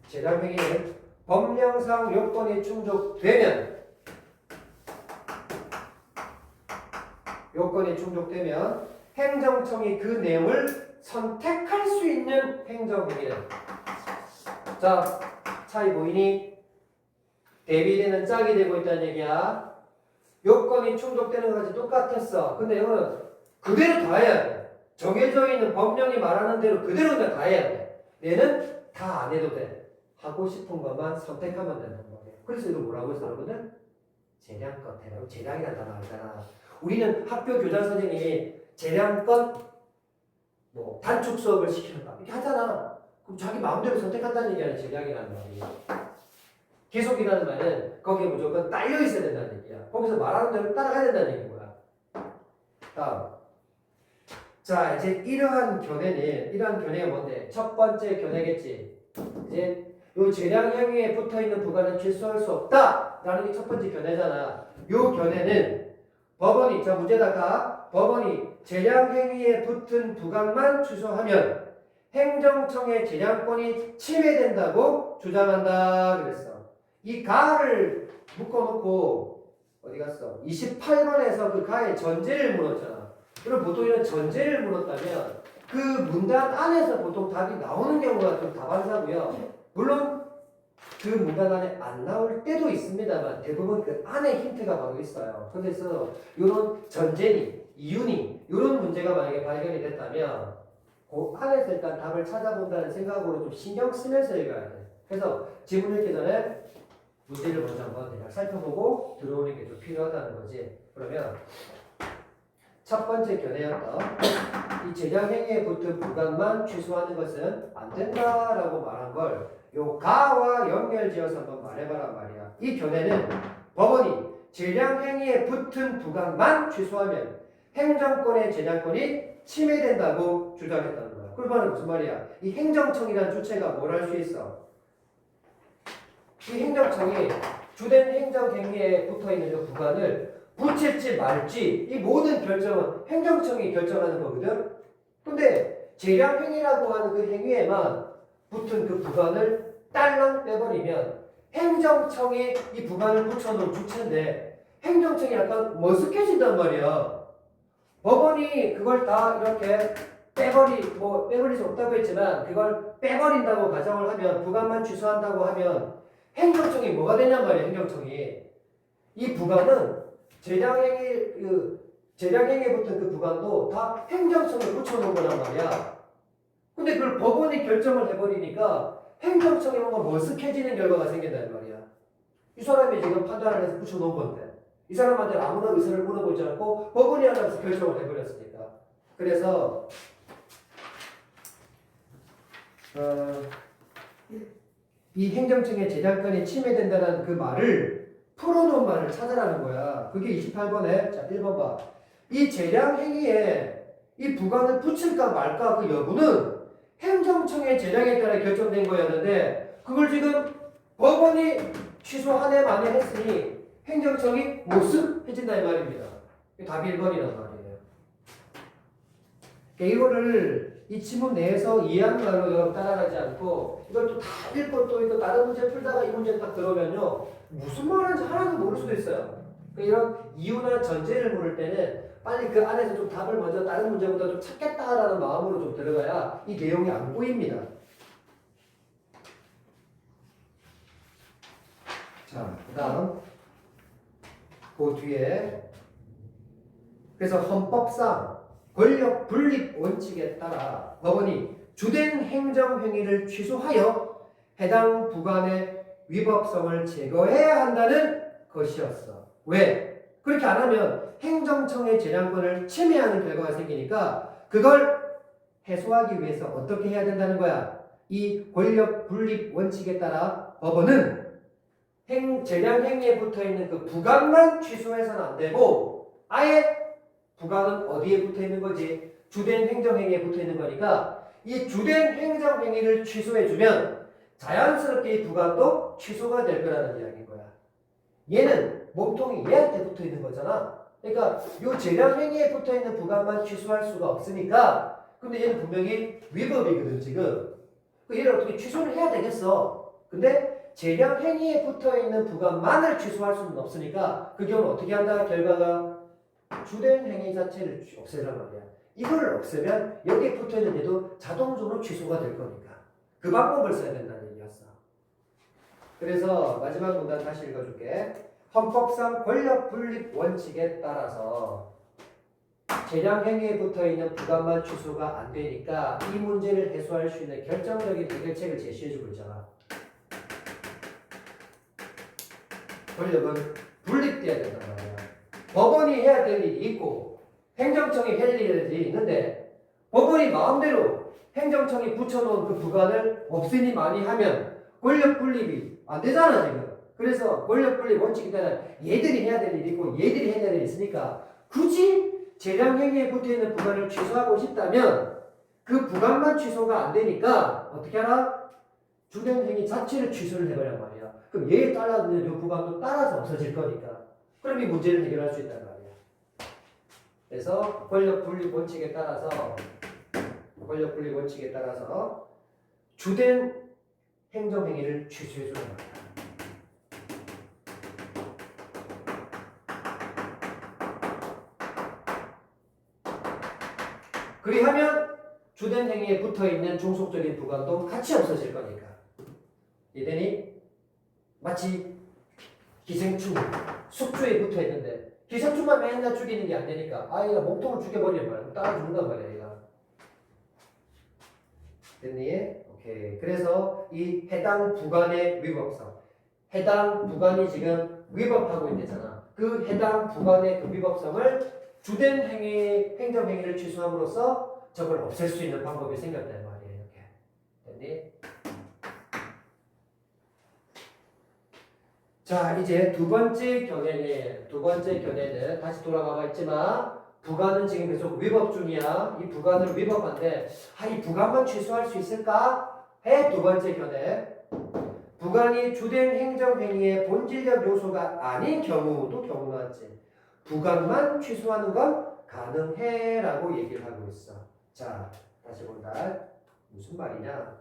A: 재량행위는 법령상 요건이 충족되면 행정청이 그 내용을 선택할 수 있는 행정행위는 자 차이 보이니? 대비되는 짝이 되고 있다는 얘기야. 요건이 충족되는 것까지 똑같았어. 근데 이거는 그대로 다 해야 돼. 정해져 있는 법령이 말하는 대로 그대로 다 해야 돼. 얘는 다 안 해도 돼. 하고 싶은 것만 선택하면 되는 거예요. 그래서 이거 뭐라고 해서 여러분들? 재량권 해라고. 재량이란 단어 알잖아. 우리는 학교 교장 선생님이 재량권 뭐 단축 수업을 시키는가 이렇게 하잖아. 그럼 자기 마음대로 선택한다는 얘기야. 재량이라는 말이. 계속이라는 말은 거기에 무조건 딸려 있어야 된다는 얘기야. 거기서 말하는 대로 따라가야 된다는 얘기인 거야. 다음. 자, 이제 이러한 견해가 뭔데? 첫 번째 견해겠지. 이제 요 재량행위에 붙어 있는 부관은 취소할 수 없다라는 게 첫 번째 견해잖아. 요 견해는 법원이 자 문제다가 법원이 재량행위에 붙은 부관만 취소하면 행정청의 재량권이 침해된다고 주장한다 그랬어. 이 가를 묶어놓고 어디 갔어? 28번에서 그 가의 전제를 물었잖아. 그럼 보통 이런 전제를 물었다면 그 문단 안에서 보통 답이 나오는 경우가 좀 다반사고요. 물론 그 문단 안에 안 나올 때도 있습니다만 대부분 그 안에 힌트가 바로 있어요. 그래서 이런 전제니, 이유니 이런 문제가 만약에 발견이 됐다면 그 안에서 일단 답을 찾아본다는 생각으로 좀 신경 쓰면서 읽어야 돼. 그래서 지문 읽기 전에 문제를 먼저 한번 대략 살펴보고 들어오는 게 좀 필요하다는 거지. 그러면 첫 번째 견해였던 이 재량행위에 붙은 부관만 취소하는 것은 안 된다라고 말한 걸 요 가와 연결지어서 한번 말해봐란 말이야. 이 견해는 법원이 재량행위에 붙은 부관만 취소하면 행정권의 재량권이 침해된다고 주장했다는 거야. 그 말은 무슨 말이야? 이 행정청이라는 주체가 뭘 할 수 있어? 이 행정청이 주된 행정행위에 붙어있는 그 부관을 붙일지 말지 이 모든 결정은 행정청이 결정하는 거거든. 근데 재량행위라고 하는 그 행위에만 붙은 그 부관을 딸랑 빼버리면 행정청이 이 부관을 붙여놓은 주체인데 행정청이 약간 머쓱해진단 말이야. 법원이 그걸 다 이렇게 빼버릴 수 없다고 했지만 그걸 빼버린다고 가정을 하면 부관만 취소한다고 하면 행정청이 뭐가 되냔 말이야. 행정청이 이 부관은 재량행위에 붙은 그 부관도 다 행정청에 붙여놓은 거란 말이야. 근데 그걸 법원이 결정을 해버리니까 행정청이 뭔가 머쓱해지는 결과가 생긴단 말이야. 이 사람이 지금 판단을 해서 붙여놓은 건데 이 사람한테 아무나 의사를 물어보지 않고 법원이 하면서 결정을 해버렸으니까. 그래서 이 행정청의 재량권이 침해된다는 그 말을 풀어놓은 말을 찾으라는 거야. 그게 28번에 자 1번 봐. 이 재량행위에 이 부관을 붙일까 말까 그 여부는 행정청의 재량에 따라 결정된 거였는데 그걸 지금 법원이 취소하네 마네 했으니 행정청이 모습해진다 이 말입니다. 답이 1번이란 말이에요. 이거를 이 지문 내에서 이해하는 말로 여러분 따라가지 않고 이걸 또 다 읽고 또 이거 다른 문제 풀다가 이 문제 딱 들어오면요 무슨 말하는지 하나도 모를 수도 있어요. 이런 이유나 전제를 물을 때는 빨리 그 안에서 좀 답을 먼저 다른 문제보다 좀 찾겠다라는 마음으로 좀 들어가야 이 내용이 안 보입니다. 자, 그 다음 그 뒤에 그래서 헌법상 권력 분립 원칙에 따라 법원이 주된 행정행위를 취소하여 해당 부관의 위법성을 제거해야 한다는 것이었어. 왜? 그렇게 안 하면 행정청의 재량권을 침해하는 결과가 생기니까 그걸 해소하기 위해서 어떻게 해야 된다는 거야? 이 권력 분립 원칙에 따라 법원은 재량행위에 붙어있는 그 부관만 취소해서는 안 되고 아예 부관은 어디에 붙어있는 거지? 주된 행정행위에 붙어있는 거니까 이 주된 행정행위를 취소해주면 자연스럽게 이 부관도 취소가 될 거라는 이야기인 거야. 얘는 몸통이 얘한테 붙어있는 거잖아. 그러니까 이 재량행위에 붙어있는 부관만 취소할 수가 없으니까 근데 얘는 분명히 위법이거든 지금. 얘를 어떻게 취소를 해야 되겠어. 근데 재량 행위에 붙어있는 부관만을 취소할 수는 없으니까 그 경우는 어떻게 한다? 결과가 주된 행위 자체를 없애란 말이야. 이걸 없애면 여기에 붙어있는 얘도 자동적으로 취소가 될 거니까 그 방법을 써야 된다는 얘기였어. 그래서 마지막 문단 다시 읽어줄게. 헌법상 권력 분립 원칙에 따라서 재량 행위에 붙어있는 부관만 취소가 안 되니까 이 문제를 해소할 수 있는 결정적인 해결책을 제시해주고 있잖아. 권력은 분립돼야 된단 말이야. 법원이 해야 될 일이 있고 행정청이 할 일이 있는데 법원이 마음대로 행정청이 붙여놓은 그 부관을 없으니 많이 하면 권력 분립이 안 되잖아 지금. 그래서 권력 분립 원칙에 따라 얘들이 해야 될 일이 있고 얘들이 해야 될 일이 있으니까 굳이 재량 행위에 붙어있는 부관을 취소하고 싶다면 그 부관만 취소가 안 되니까 어떻게 하나? 주된 행위 자체를 취소를 해버란 말이야. 그럼 얘에 따라서 이 부관도 따라서 없어질 거니까. 그럼 이 문제를 해결할 수 있단 말이야. 그래서 권력 분립 원칙에 따라서 주된 행정행위를 취소해주는 거야. 그리하면 주된 행위에 붙어있는 종속적인 부관도 같이 없어질 거니까. 이더니 마치 기생충, 숙주에 붙어있는데 기생충만 맨날 죽이는 게 안 되니까 아이가 몸통을 죽여버리는 거야. 따라 죽는단 말이야 얘가. 됐니? 오케이. 그래서 이 해당 부관의 위법성, 해당 부관이 지금 위법하고 있잖아. 그 해당 부관의 그 위법성을 주된 행위, 행정행위를 취소함으로써 저걸 없앨 수 있는 방법이 생겼단 말이에요. 이렇게. 됐니? 자, 이제 두 번째 견해는 다시 돌아가고 있지만 부관은 지금 계속 위법 중이야. 이 부관을 위법한데 이 부관만 취소할 수 있을까? 해. 두 번째 견해. 부관이 주된 행정행위의 본질적 요소가 아닌 경우도 경우같지. 부관만 취소하는 건 가능해 라고 얘기를 하고 있어. 자, 다시 본다. 무슨 말이냐?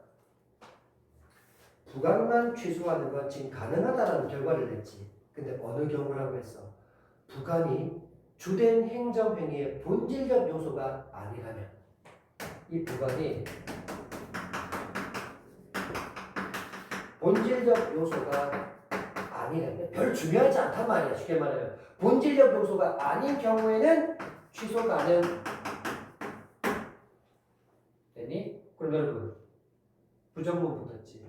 A: 부관만 취소하는 건 지금 가능하다라는 결과를 냈지. 근데 어느 경우라고 했어? 부관이 주된 행정행위의 본질적 요소가 아니라면 이 부관이 본질적 요소가 아니라면 별 중요하지 않단 말이야. 쉽게 말하면 본질적 요소가 아닌 경우에는 취소 가능. 됐니? 그럼 여러분 부정문 붙었지.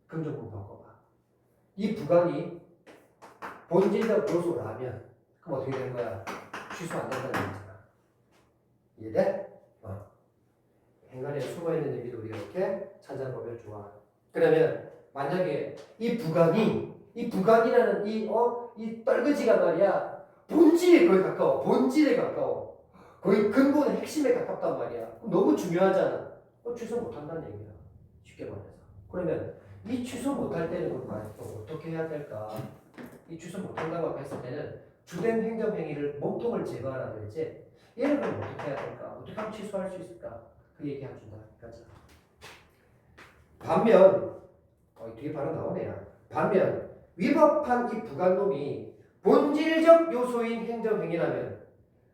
A: 긍정문 바꿔봐. 이 부관이 본질적 요소라면 그럼 어떻게 되는 거야? 취소 안 된다는 거잖아. 이해돼? 행간에 숨어있는 의미도 우리가 이렇게 찾아보면 좋아. 그러면 만약에 이 부관이라는 이 떨거지가 말이야 본질에 거의 가까워. 본질에 가까워. 거의 근본의 핵심에 가깝단 말이야. 너무 중요하잖아. 취소 못한다는 얘기야. 쉽게 말해서. 그러면 이 취소 못할 때는 어떻게 해야 될까? 이 취소 못한다고 했을 때는 주된 행정행위를 몸통을 제거하라 그랬지. 얘를 그럼 어떻게 해야 될까? 어떻게 하면 취소할 수 있을까? 그 얘기 해준다. 가자. 반면 뒤에 바로 나오네요. 반면 위법한 이 부관놈이 본질적 요소인 행정행위라면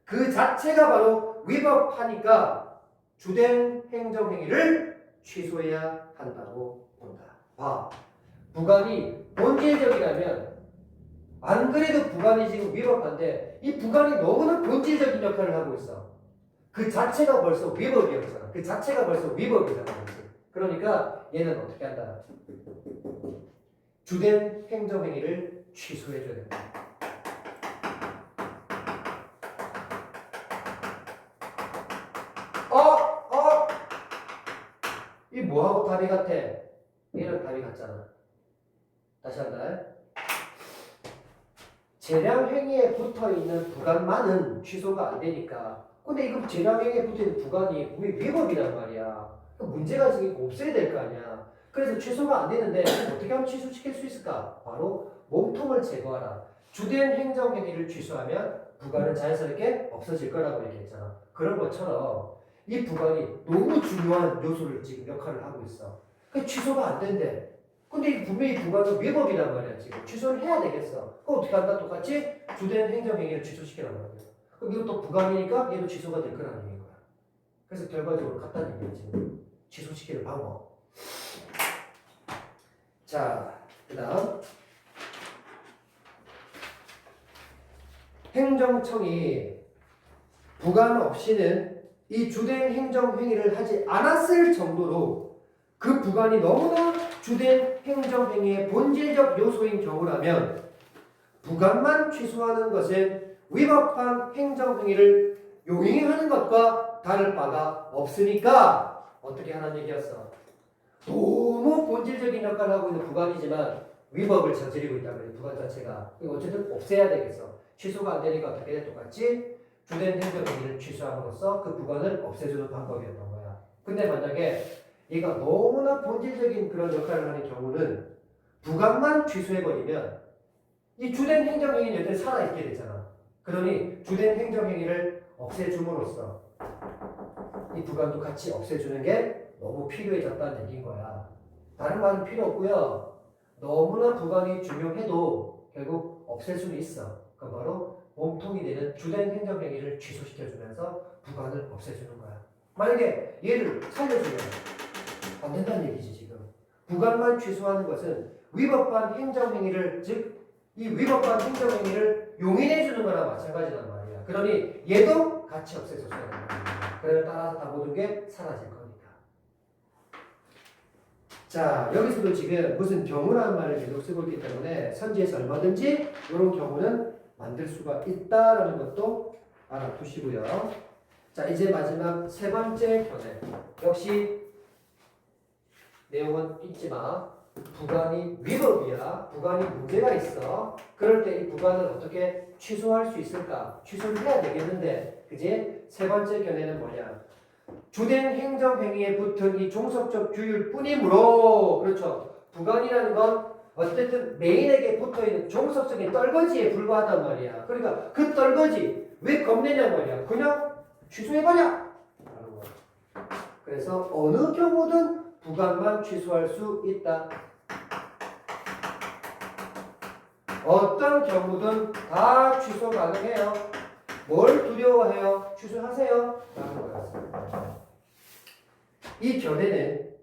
A: 그 자체가 바로 위법하니까 주된 행정행위를 취소해야 한다고 본다. 봐. 부관이 본질적이라면 안 그래도 부관이 지금 위법한데 이 부관이 너무나 본질적인 역할을 하고 있어. 그 자체가 벌써 위법이었잖아. 그 자체가 벌써 위법이잖아. 그러니까 얘는 어떻게 한다? 주된 행정행위를 취소해줘야 된다. 이 뭐하고 답이 같아? 얘랑 답이 같잖아. 다시 한다. 재량 행위에 붙어있는 부관만은 취소가 안 되니까. 근데 이거 재량 행위에 붙어있는 부관이 위법이란 말이야. 문제가 지금 없애야 될 거 아니야. 그래서 취소가 안 되는데 어떻게 하면 취소시킬 수 있을까? 바로 몸통을 제거하라. 주된 행정행위를 취소하면 부관은 자연스럽게 없어질 거라고 얘기했잖아. 그런 것처럼 이 부관이 너무 중요한 요소를 지금 역할을 하고 있어. 그 취소가 안 된대. 근데 이 분명히 부관은 위법이란 말이야. 지금 취소를 해야 되겠어. 그럼 어떻게 한다? 똑같이 주된 행정행위를 취소시키란 말이야. 그럼 이것도 부관이니까 얘도 취소가 될 거라는 얘기인 거야. 그래서 결과적으로 같다는 얘기야 지금. 취소시키는 방법. 자, 그 다음 행정청이 부관 없이는 이 주된 행정행위를 하지 않았을 정도로 그 부관이 너무나 주된 행정행위의 본질적 요소인 경우라면 부관만 취소하는 것은 위법한 행정행위를 용인하는 것과 다를 바가 없으니까 어떻게 하는 얘기였어? 너무 본질적인 역할을 하고 있는 부관이지만 위법을 저지르고 있다면 부관 자체가 어쨌든 없애야 되겠어. 취소가 안 되니까 어떻게 돼? 똑같이 주된 행정행위를 취소함으로써 그 부관을 없애주는 방법이었던 거야. 근데 만약에 얘가 너무나 본질적인 그런 역할을 하는 경우는 부관만 취소해버리면 이 주된 행정행위는 여전히 살아있게 되잖아. 그러니 주된 행정행위를 없애줌으로써 이 부관도 같이 없애주는 게 너무 필요해졌다는 얘기인 거야. 다른 말은 필요 없고요. 너무나 부관이 중요해도 결국 없앨 수는 있어. 그 바로 몸통이 되는 주된 행정행위를 취소시켜주면서 부관을 없애주는 거야. 만약에 얘를 살려주면 안 된다는 얘기지 지금. 부관만 취소하는 것은 위법한 행정행위를 즉 이 위법한 행정행위를 용인해주는 거나 마찬가지란 말이야. 그러니 얘도 같이 없애줘야 된다. 그래 따라서 다 모든 게 사라질 거니까. 자, 여기서도 지금 무슨 경우라는 말을 계속 쓰고 있기 때문에 선지에서 얼마든지 이런 경우는 만들 수가 있다라는 것도 알아두시고요. 자, 이제 마지막 세 번째 견해. 역시 내용은 잊지 마. 부관이 위법이야. 부관이 문제가 있어. 그럴 때 이 부관을 어떻게 취소할 수 있을까? 취소를 해야 되겠는데, 그지? 세 번째 견해는 뭐냐? 주된 행정행위에 붙은 이 종속적 규율 뿐이므로, 그렇죠? 부관이라는 건 어쨌든 메인에게 붙어있는 종속적인 떨거지에 불과하단 말이야. 그러니까 그 떨거지 왜 겁내냐 말이야. 그냥 취소해버려. 그래서 어느 경우든 부관만 취소할 수 있다. 어떤 경우든 다 취소 가능해요. 뭘 두려워해요? 취소하세요. 라는 거였습니다. 이 견해는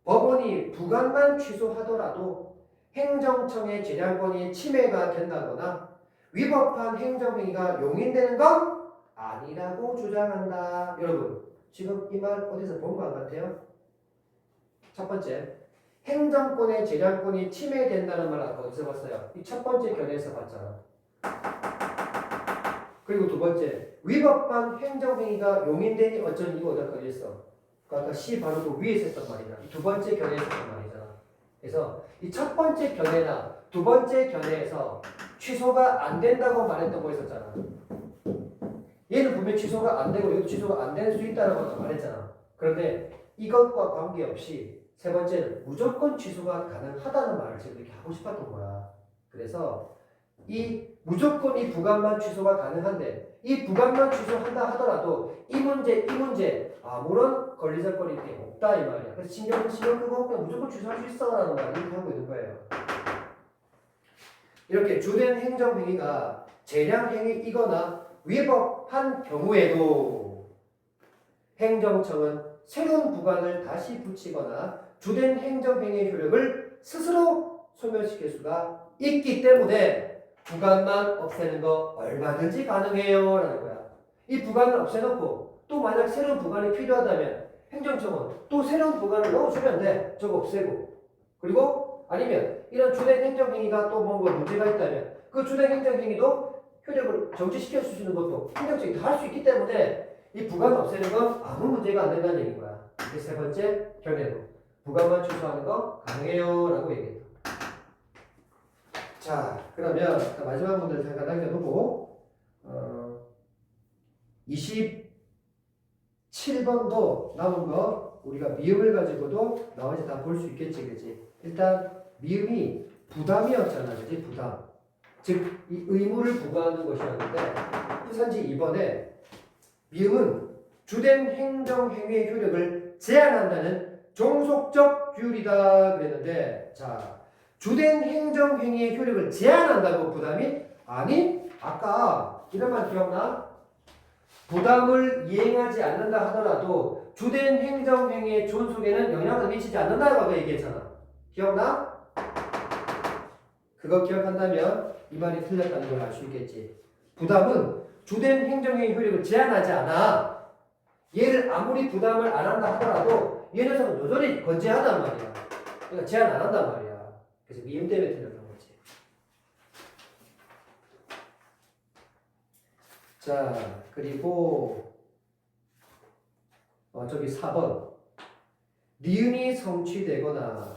A: 법원이 부관만 취소하더라도 행정청의 재량권이 침해가 된다거나 위법한 행정행위가 용인되는 건 아니라고 주장한다. 여러분, 지금 이 말 어디서 본 거 안 같아요? 첫 번째, 행정권의 재량권이 침해된다는 말 아까 어디서 봤어요? 이 첫 번째 견해에서 봤잖아. 그리고 두 번째, 위법한 행정행위가 용인되니 어쩌니 이거 어디다 걸렸어? 아까 C 바로 그 위에 있었단 말이야. 이 두 번째 견해에서 했단 말이잖아. 그래서 이 첫 번째 견해나 두 번째 견해에서 취소가 안 된다고 말했던 거 있었잖아. 얘는 분명 취소가 안 되고 얘도 취소가 안 될 수 있다라고 말했잖아. 그런데 이것과 관계없이 세 번째는 무조건 취소가 가능하다는 말을 지금 이렇게 하고 싶었던 거야. 그래서 이 무조건 이 부관만 취소가 가능한데 이 부관만 취소한다 하더라도 이 문제 아무런 권리적거리 게 없다 이 말이야. 그래서 신경 끄고 그냥 무조건 취소할 수 있어라는 말을 이렇게 하고 있는 거예요. 이렇게 주된 행정행위가 재량행위이거나 위법한 경우에도 행정청은 새로운 부관을 다시 붙이거나 주된 행정행위의 효력을 스스로 소멸시킬 수가 있기 때문에 부관만 없애는 거 얼마든지 가능해요 라는 거야. 이 부관을 없애놓고 또 만약 새로운 부관이 필요하다면 행정청은 또 새로운 부관을 넣어주면 돼. 저거 없애고. 그리고 아니면 이런 주된 행정행위가 또 뭔가 문제가 있다면 그 주된 행정행위도 효력을 정지시켜 주시는 것도 행정청이 다 할 수 있기 때문에 이 부관을 없애는 건 아무 문제가 안 된다는 얘기인 거야. 이게 세 번째 견해로 부관만 취소하는 거 가능해요 라고 얘기했다. 자, 그러면 마지막 문제를 잠깐 남겨두고 27번도 남은 거 우리가 미음을 가지고도 나머지 다 볼 수 있겠지, 그렇지? 일단 미음이 부담이었잖아, 그렇지? 부담. 즉, 이 의무를 부과하는 것이었는데 선지 2번에 미음은 주된 행정행위의 효력을 제한한다는 종속적 규율이다 그랬는데 자 주된 행정행위의 효력을 제한한다고 부담이? 아니 아까 이런 말 기억나? 부담을 이행하지 않는다 하더라도 주된 행정행위의 존속에는 영향을 미치지 않는다고 아까 얘기했잖아. 기억나? 그거 기억한다면 이 말이 틀렸다는 걸 알 수 있겠지. 부담은 주된 행정행위 효력을 제한하지 않아. 얘를 아무리 부담을 안 한다 하더라도 얘 녀석은 여전히 건재하단 말이야. 그러니까 제한 안 한단 말이야. 그래서 미음 때문에 틀렸던 거지. 자, 그리고 저기 4번 니은이 성취되거나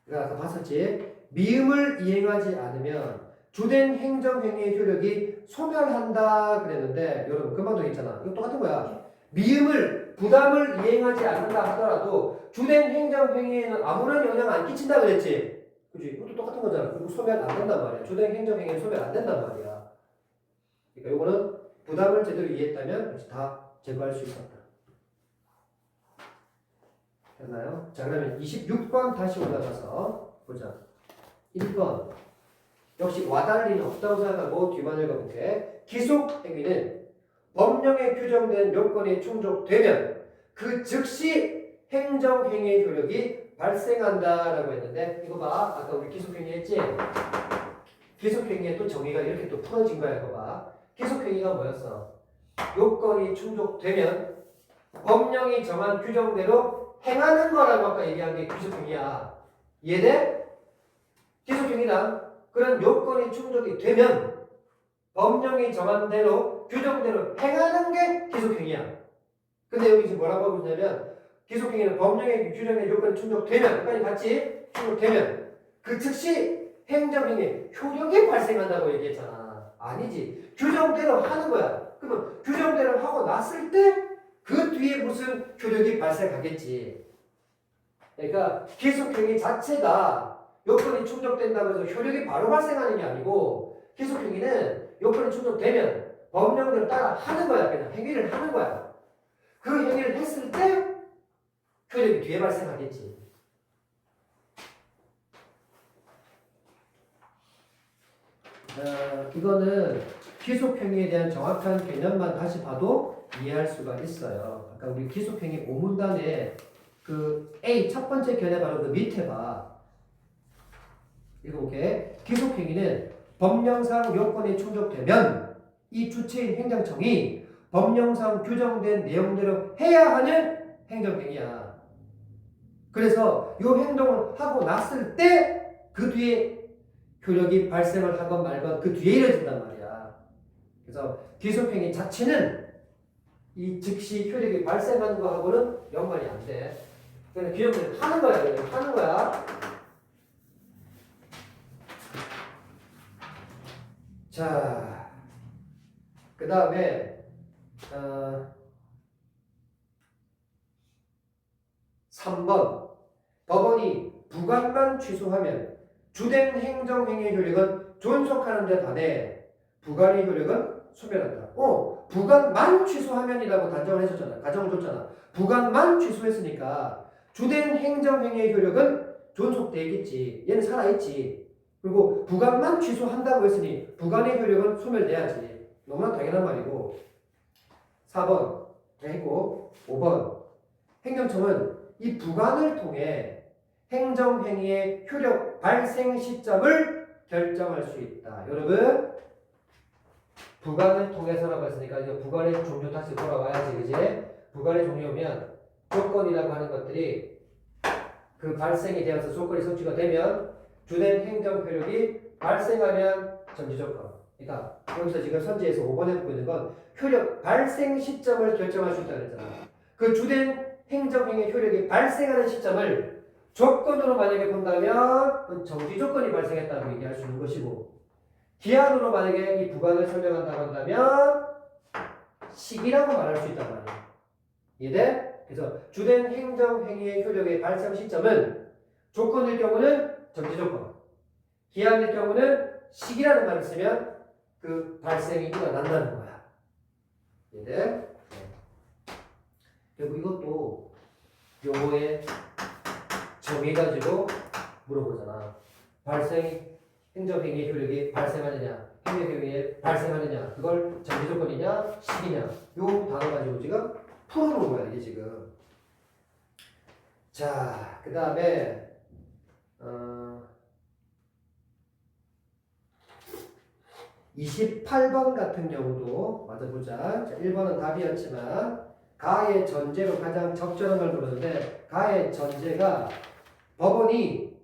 A: 그러니까 아까 봤었지? 미음을 이행하지 않으면 주된 행정행위의 효력이 소멸한다 그랬는데 여러분 금방도 있잖아. 이거 똑같은 거야. 미음을 부담을 이행하지 않는다 하더라도 주된 행정행위에는 아무런 영향 안 끼친다 그랬지. 그치? 이것도 똑같은 거잖아. 그리고 소멸 안 된단 말이야. 주된 행정행위는 소멸 안 된단 말이야. 그러니까 이거는 부담을 제대로 이해했다면 다 제거할 수 있었다. 됐나요? 자 그러면 26번 다시 올라가서 보자. 1번 역시 와달리는 없다고 생각하고 뒤만 읽어볼게. 기속행위는 법령에 규정된 요건이 충족되면 그 즉시 행정행위의 효력이 발생한다라고 했는데 이거 봐. 아까 우리 기속행위 했지? 기속행위의 또 정의가 이렇게 또 풀어진 거야. 이거 봐. 기속행위가 뭐였어? 요건이 충족되면 법령이 정한 규정대로 행하는 거라고 아까 얘기한 게 기속행위야. 이해돼? 기속행위란 그런 요건이 충족이 되면 법령이 정한 대로 규정대로 행하는 게 기속행위야. 근데 여기 지금 뭐라고 하고 있냐면 기속행위는 법령의 규정의 요건이 충족되면 끝까지 같이 충족되면 그 즉시 행정행위 효력이 발생한다고 얘기했잖아. 아니지. 규정대로 하는 거야. 그러면 규정대로 하고 났을 때 그 뒤에 무슨 효력이 발생하겠지. 그러니까 기속행위 자체가 요건이 충족된다고 해서 효력이 바로 발생하는 게 아니고 기속행위는 요건이 충족되면 법령대로 따라 하는 거야. 그냥 행위를 하는 거야. 그 행위를 했을 때 효력이 뒤에 발생하겠지. 이거는 기속행위에 대한 정확한 개념만 다시 봐도 이해할 수가 있어요. 아까 우리 기속행위 5문단에 그 A 첫 번째 견해 바로 그 밑에 봐. 읽어볼게. 기속행위는 법령상 요건이 충족되면 이 주체인 행정청이 법령상 규정된 내용대로 해야 하는 행정행위야. 그래서 이 행동을 하고 났을 때 그 뒤에 효력이 발생을 하건 말건 그 뒤에 이뤄진단 말이야. 그래서 기속행위 자체는 이 즉시 효력이 발생하는 거하고는 연관이 안 돼. 그냥 규정대로 하는 거야. 그냥 하는 거야. 자, 그 다음에 3번 법원이 부관만 취소하면 주된 행정행위의 효력은 존속하는 데 반해 부관의 효력은 소멸한다. 부관만 취소하면이라고 단정을 해줬잖아. 가정을 줬잖아. 부관만 취소했으니까 주된 행정행위의 효력은 존속되겠지. 얘는 살아있지. 그리고 부관만 취소한다고 했으니 부관의 효력은 소멸돼야지. 너무나 당연한 말이고. 4번 했고 5번 행정청은 이 부관을 통해 행정행위의 효력 발생 시점을 결정할 수 있다. 여러분 부관을 통해서라고 했으니까 이제 부관의 종류 다시 돌아와야지. 그지? 부관의 종류면 조건이라고 하는 것들이 그 발생이 되어서 조건이 성취가 되면 주된 행정 효력이 발생하면 정지조건. 그러니까 여기서 지금 선지에서 5번에 보고 있는 건 효력 발생 시점을 결정할 수 있다고 했잖아. 그 주된 행정행위 효력이 발생하는 시점을 조건으로 만약에 본다면 정지조건이 발생했다고 얘기할 수 있는 것이고 기한으로 만약에 이 부관을 설명한다고 한다면 시기라고 말할 수 있단 말이야. 이해돼? 그래서 주된 행정행위의 효력의 발생 시점은 조건일 경우는 정지조건, 기한일 경우는 시기라는 말을 쓰면 그 발생이 일어난다는 거야. 이해돼? 그리고 이것도 용어의 가지고 물어보잖아. 행정행위 효력이 발생하느냐, 행위에 발생하느냐, 그걸 전제조건이냐, 시기냐, 요 단어 가지고 지금 풀어놓은 거야, 이게 지금. 자, 그 다음에, 28번 같은 경우도 맞아보자. 자, 1번은 답이었지만, 가의 전제로 가장 적절한 걸 물었는데, 가의 전제가 법원이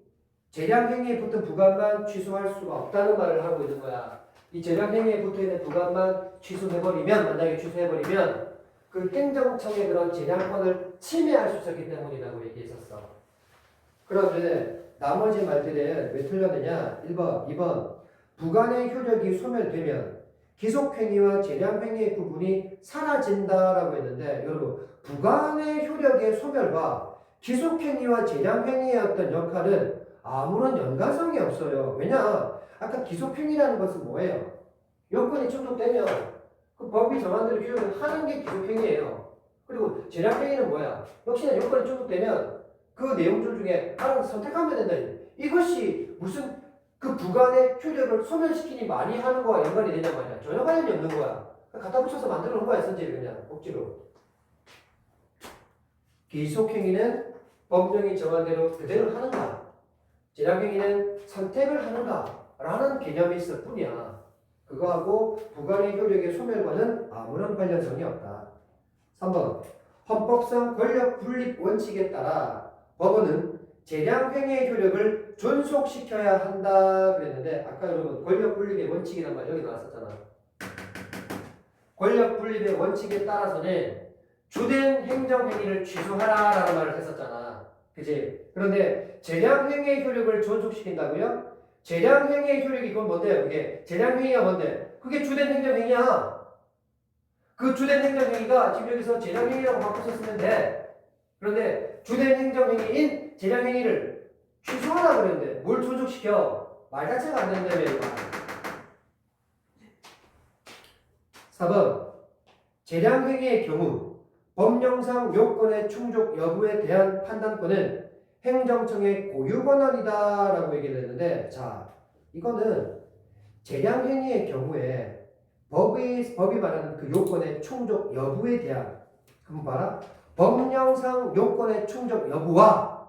A: 재량행위에 붙은 부관만 취소할 수가 없다는 말을 하고 있는 거야. 이 재량행위에 붙어있는 부관만 취소해버리면, 만약에 취소해버리면 그 행정청의 그런 재량권을 침해할 수 있었기 때문이라고 얘기했었어. 그런데 나머지 말들은 왜 틀렸느냐? 1번, 2번 부관의 효력이 소멸되면 기속행위와 재량행위의 구분이 사라진다라고 했는데, 여러분 부관의 효력의 소멸과 기속행위와 재량행위의 어떤 역할은 아무런 연관성이 없어요. 왜냐? 아까 기속행위라는 것은 뭐예요? 요건이 충족되면 그 법이 정한 대로 규정을 하는 게 기속행위예요. 그리고 재량행위는 뭐야? 역시나 요건이 충족되면 그 내용들 중에 하나를 선택하면 된다. 이것이 무슨 그 부관의 효력을 소멸시키니 많이 하는 거와 연관이 되냐 말이야. 전혀 관련이 없는 거야. 갖다 붙여서 만들어 놓은 거야, 선지를 그냥 억지로. 기속행위는 법령이 정한 대로 그대로 하는가? 재량행위는 선택을 하는가라는 개념이 있을 뿐이야. 그거하고 부관의 효력의 소멸과는 아무런 관련성이 없다. 3번 헌법상 권력 분립 원칙에 따라 법원은 재량행위의 효력을 존속시켜야 한다 그랬는데, 아까 여러분 권력 분립의 원칙이란 말 여기 나왔었잖아. 권력 분립의 원칙에 따라서는 주된 행정행위를 취소하라라는 말을 했었잖아. 그치? 그런데 재량행위의 효력을 존속시킨다고요? 재량행위의 효력이 그건 뭔데요? 그게 재량행위가 뭔데? 그게 주된 행정행위야. 그 주된 행정행위가 지금 여기서 재량행위라고 바꿔서 쓰면 돼. 그런데 주된 행정행위인 재량행위를 취소하라 그랬는데 뭘 존속시켜? 말 자체가 안 된다며 이거. 4번 재량행위의 경우 법령상 요건의 충족 여부에 대한 판단권은 행정청의 고유 권한이다라고 얘기를 했는데, 자, 이거는 재량행위의 경우에 법이 말하는 그 요건의 충족 여부에 대한, 한번 봐라. 법령상 요건의 충족 여부와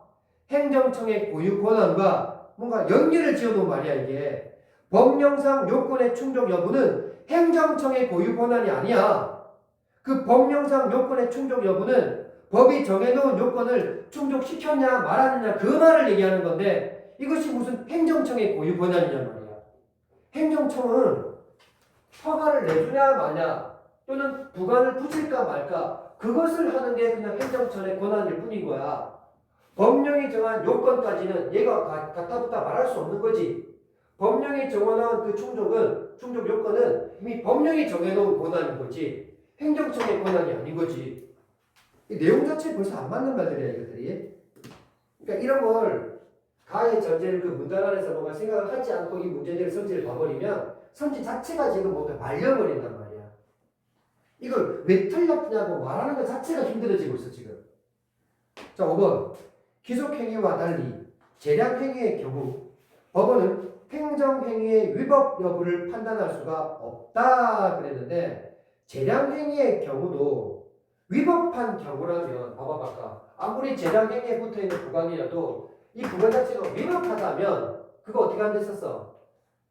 A: 행정청의 고유 권한과 뭔가 연결을 지어놓은 말이야, 이게. 법령상 요건의 충족 여부는 행정청의 고유 권한이 아니야. 그 법령상 요건의 충족 여부는 법이 정해놓은 요건을 충족시켰냐 말았느냐 그 말을 얘기하는 건데, 이것이 무슨 행정청의 고유 권한이냐 말이야. 행정청은 허가를 내주냐 마냐 또는 부관을 붙일까 말까 그것을 하는 게 그냥 행정청의 권한일 뿐인 거야. 법령이 정한 요건까지는 얘가 갖다 붙다 말할 수 없는 거지. 법령이 정해놓은 그 충족 요건은 이미 법령이 정해놓은 권한인 거지 행정청의 권한이 아닌 거지. 이 내용 자체에 벌써 안 맞는 말들이야, 이것들이. 그러니까 이런 걸 가의 전제를 그 문단 안에서 뭔가 생각을 하지 않고 이 문제들의 선지를 봐버리면 선지 자체가 지금 뭔가 말려버린단 말이야. 이걸 왜 틀렸냐고 말하는 것 자체가 힘들어지고 있어, 지금. 자, 5번. 기속행위와 달리 재량행위의 경우 법원은 행정행위의 위법 여부를 판단할 수가 없다 그랬는데, 재량행위의 경우도 위법한 경우라면, 봐봐, 아까 아무리 재량행위에 붙어있는 구간이라도 이 구간 자체가 위법하다면 그거 어떻게 안 됐었어?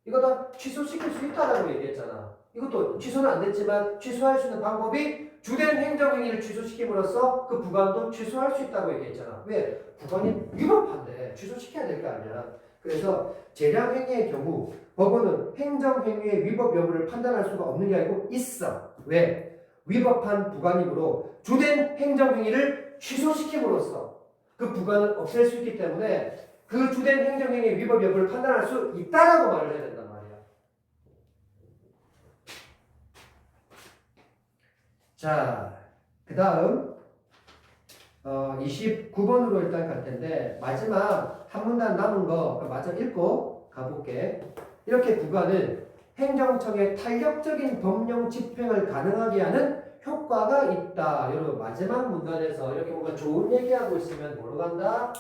A: 이거 다 취소시킬 수 있다라고 얘기했잖아. 이것도 취소는 안 됐지만 취소할 수 있는 방법이 주된 행정행위를 취소시킴으로써 그 구간도 취소할 수 있다고 얘기했잖아. 왜? 구간이 위법한데 취소시켜야 될 거 아니야. 그래서 재량행위의 경우 법원은 행정행위의 위법 여부를 판단할 수가 없는 게 아니고 있어. 왜? 위법한 부관이므로 주된 행정행위를 취소시킴으로써 그 부관을 없앨 수 있기 때문에 그 주된 행정행위의 위법 여부를 판단할 수 있다라고 말을 해야 된단 말이야. 자, 그 다음 29번으로 일단 갈 텐데, 마지막 한 문단 남은 거 마저 읽고 가볼게. 이렇게 부관은 행정청의 탄력적인 법령 집행을 가능하게 하는 효과가 있다. 여러분 마지막 문단에서 이렇게 뭔가 좋은 얘기하고 있으면 뭐로 간다?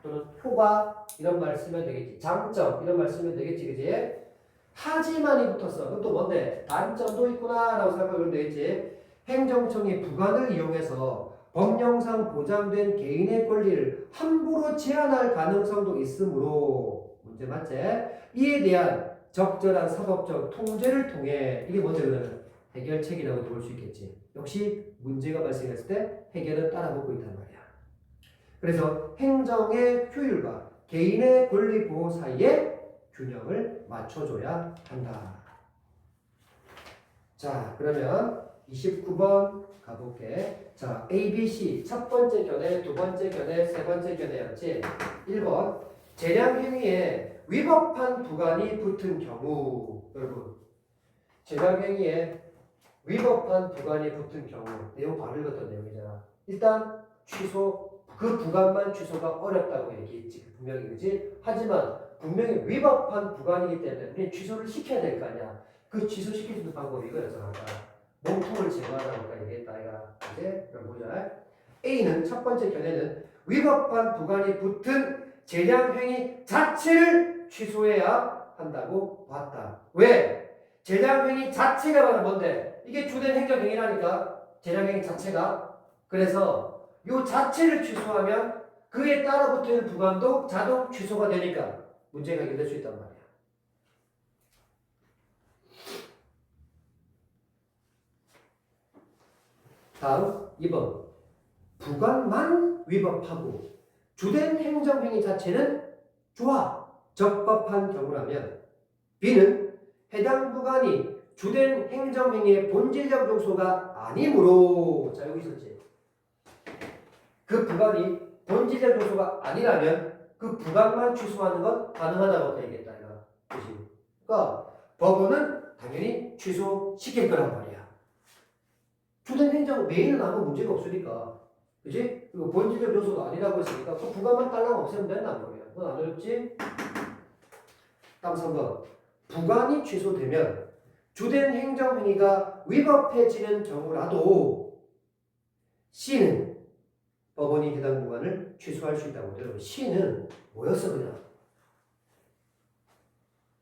A: 또는 효과 이런 말 쓰면 되겠지. 장점 이런 말 쓰면 되겠지, 그지? 하지만이 붙었어. 그럼 또 뭔데? 단점도 있구나라고 생각하면 되겠지. 행정청이 부관을 이용해서 법령상 보장된 개인의 권리를 함부로 제한할 가능성도 있으므로 문제 맞지? 이에 대한 적절한 사법적 통제를 통해 이게 뭔데 그러면 해결책이라고 볼 수 있겠지. 역시 문제가 발생했을 때 해결은 따라붙고 있단 말이야. 그래서 행정의 효율과 개인의 권리 보호 사이에 균형을 맞춰줘야 한다. 자, 그러면 29번 가볼게. 자, A, B, C 첫 번째 견해, 두 번째 견해, 세 번째 견해였지. 1번 재량 행위에 위법한 부관이 붙은 경우. 여러분, 재량 행위에 위법한 부관이 붙은 경우. 내용 바로 읽었던 내용이잖아. 일단 취소, 그 부관만 취소가 어렵다고 얘기했지. 분명히 그지? 하지만 분명히 위법한 부관이기 때문에 우리 취소를 시켜야 될 거 아니야. 그 취소시킬 수 있는 방법이 이거였어. 아까 몸통을 제거하라고 아까 얘기했다. 아이가. 이제 그럼 보자. A는 첫 번째 견해는 위법한 부관이 붙은 재량행위 자체를 취소해야 한다고 봤다. 왜? 재량행위 자체가 바로 뭔데? 이게 주된 행정행위라니까. 재량행위 자체가. 그래서 이 자체를 취소하면 그에 따라붙는 부관도 자동 취소가 되니까 문제가 해결될 수 있단 말이야. 다음 2번. 부관만 위법하고 주된 행정행위 자체는 좋아. 적법한 경우라면 B는 해당 부관이 주된 행정행위의 본질적 요소가 아니므로 자 여기 있었지. 그 부관이 본질적 요소가 아니라면 그 부관만 취소하는 건 가능하다고 얘기했다. 그러니까 법원은 당연히 취소시킬 거란 말이야. 주된 행정 메인은 아무 문제가 없으니까. 그지? 그리고 본질적 요소가 아니라고 했으니까 그 부관만 딸랑 없애면 된단 말이야. 그건 안 어렵지? 다음 3번. 부관이 취소되면 주된 행정행위가 위법해지는 경우라도 C는 법원이 해당 부관을 취소할 수 있다고. 여러분 C는 뭐였어 그냥?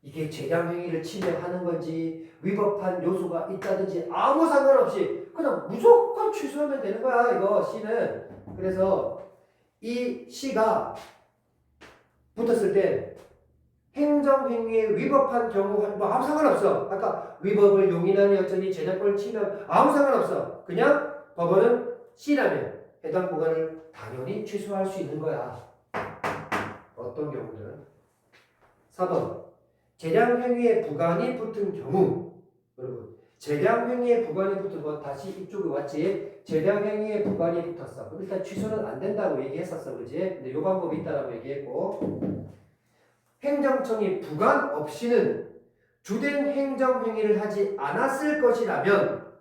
A: 이게 재량행위를 침해하는 건지 위법한 요소가 있다든지 아무 상관없이 그냥 무조건 취소하면 되는 거야 이거 C는. 그래서 이 C가 붙었을 때 행정행위에 위법한 경우 뭐 아무 상관없어. 아까 위법을 용인하니 어쩌니 재량권을 침해하면 아무 상관없어. 그냥 법원은 C라면 해당 부관을 당연히 취소할 수 있는 거야. 어떤 경우는 4번 재량행위에 부관이 붙은 경우. 여러분 재량행위에 부관이 붙은 건 다시 이쪽에 왔지. 재량행위에 부관이 붙었어. 그럼 일단 취소는 안 된다고 얘기했었어. 그지? 근데 이 방법이 있다라고 얘기했고 행정청이 부관 없이는 주된 행정행위를 하지 않았을 것이라면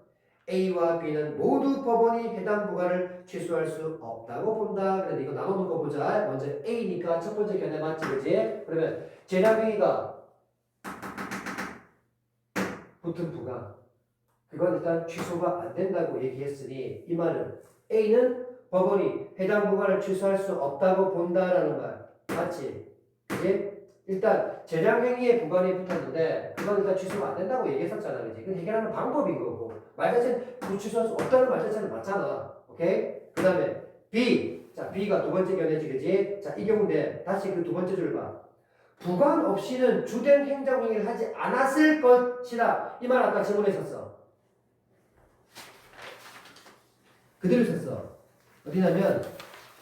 A: A와 B는 모두 법원이 해당 부관을 취소할 수 없다고 본다. 그래서 이거 나눠놓은 거 보자. 먼저 A니까 첫 번째 견해 맞지, 그지? 그러면 재량행위가 붙은 부관, 그건 일단 취소가 안 된다고 얘기했으니 이 말은 A는 법원이 해당 부관을 취소할 수 없다고 본다라는 말 맞지? 그지? 일단 재량행위에 부관이 붙었는데 그건 일단 취소가 안 된다고 얘기했었잖아, 그지? 그건 해결하는 방법인 거고 말 자체는 취소할 수 없다는 말 자체는 맞잖아. 오케이? 그 다음에 B. 자, B가 두 번째 견해지, 그지? 자, 이 경우인데 다시 그 두 번째 줄 봐. 부관 없이는 주된 행정행위를 하지 않았을 것이라. 이 말 아까 질문에 있었어. 그대로 썼어. 어디냐면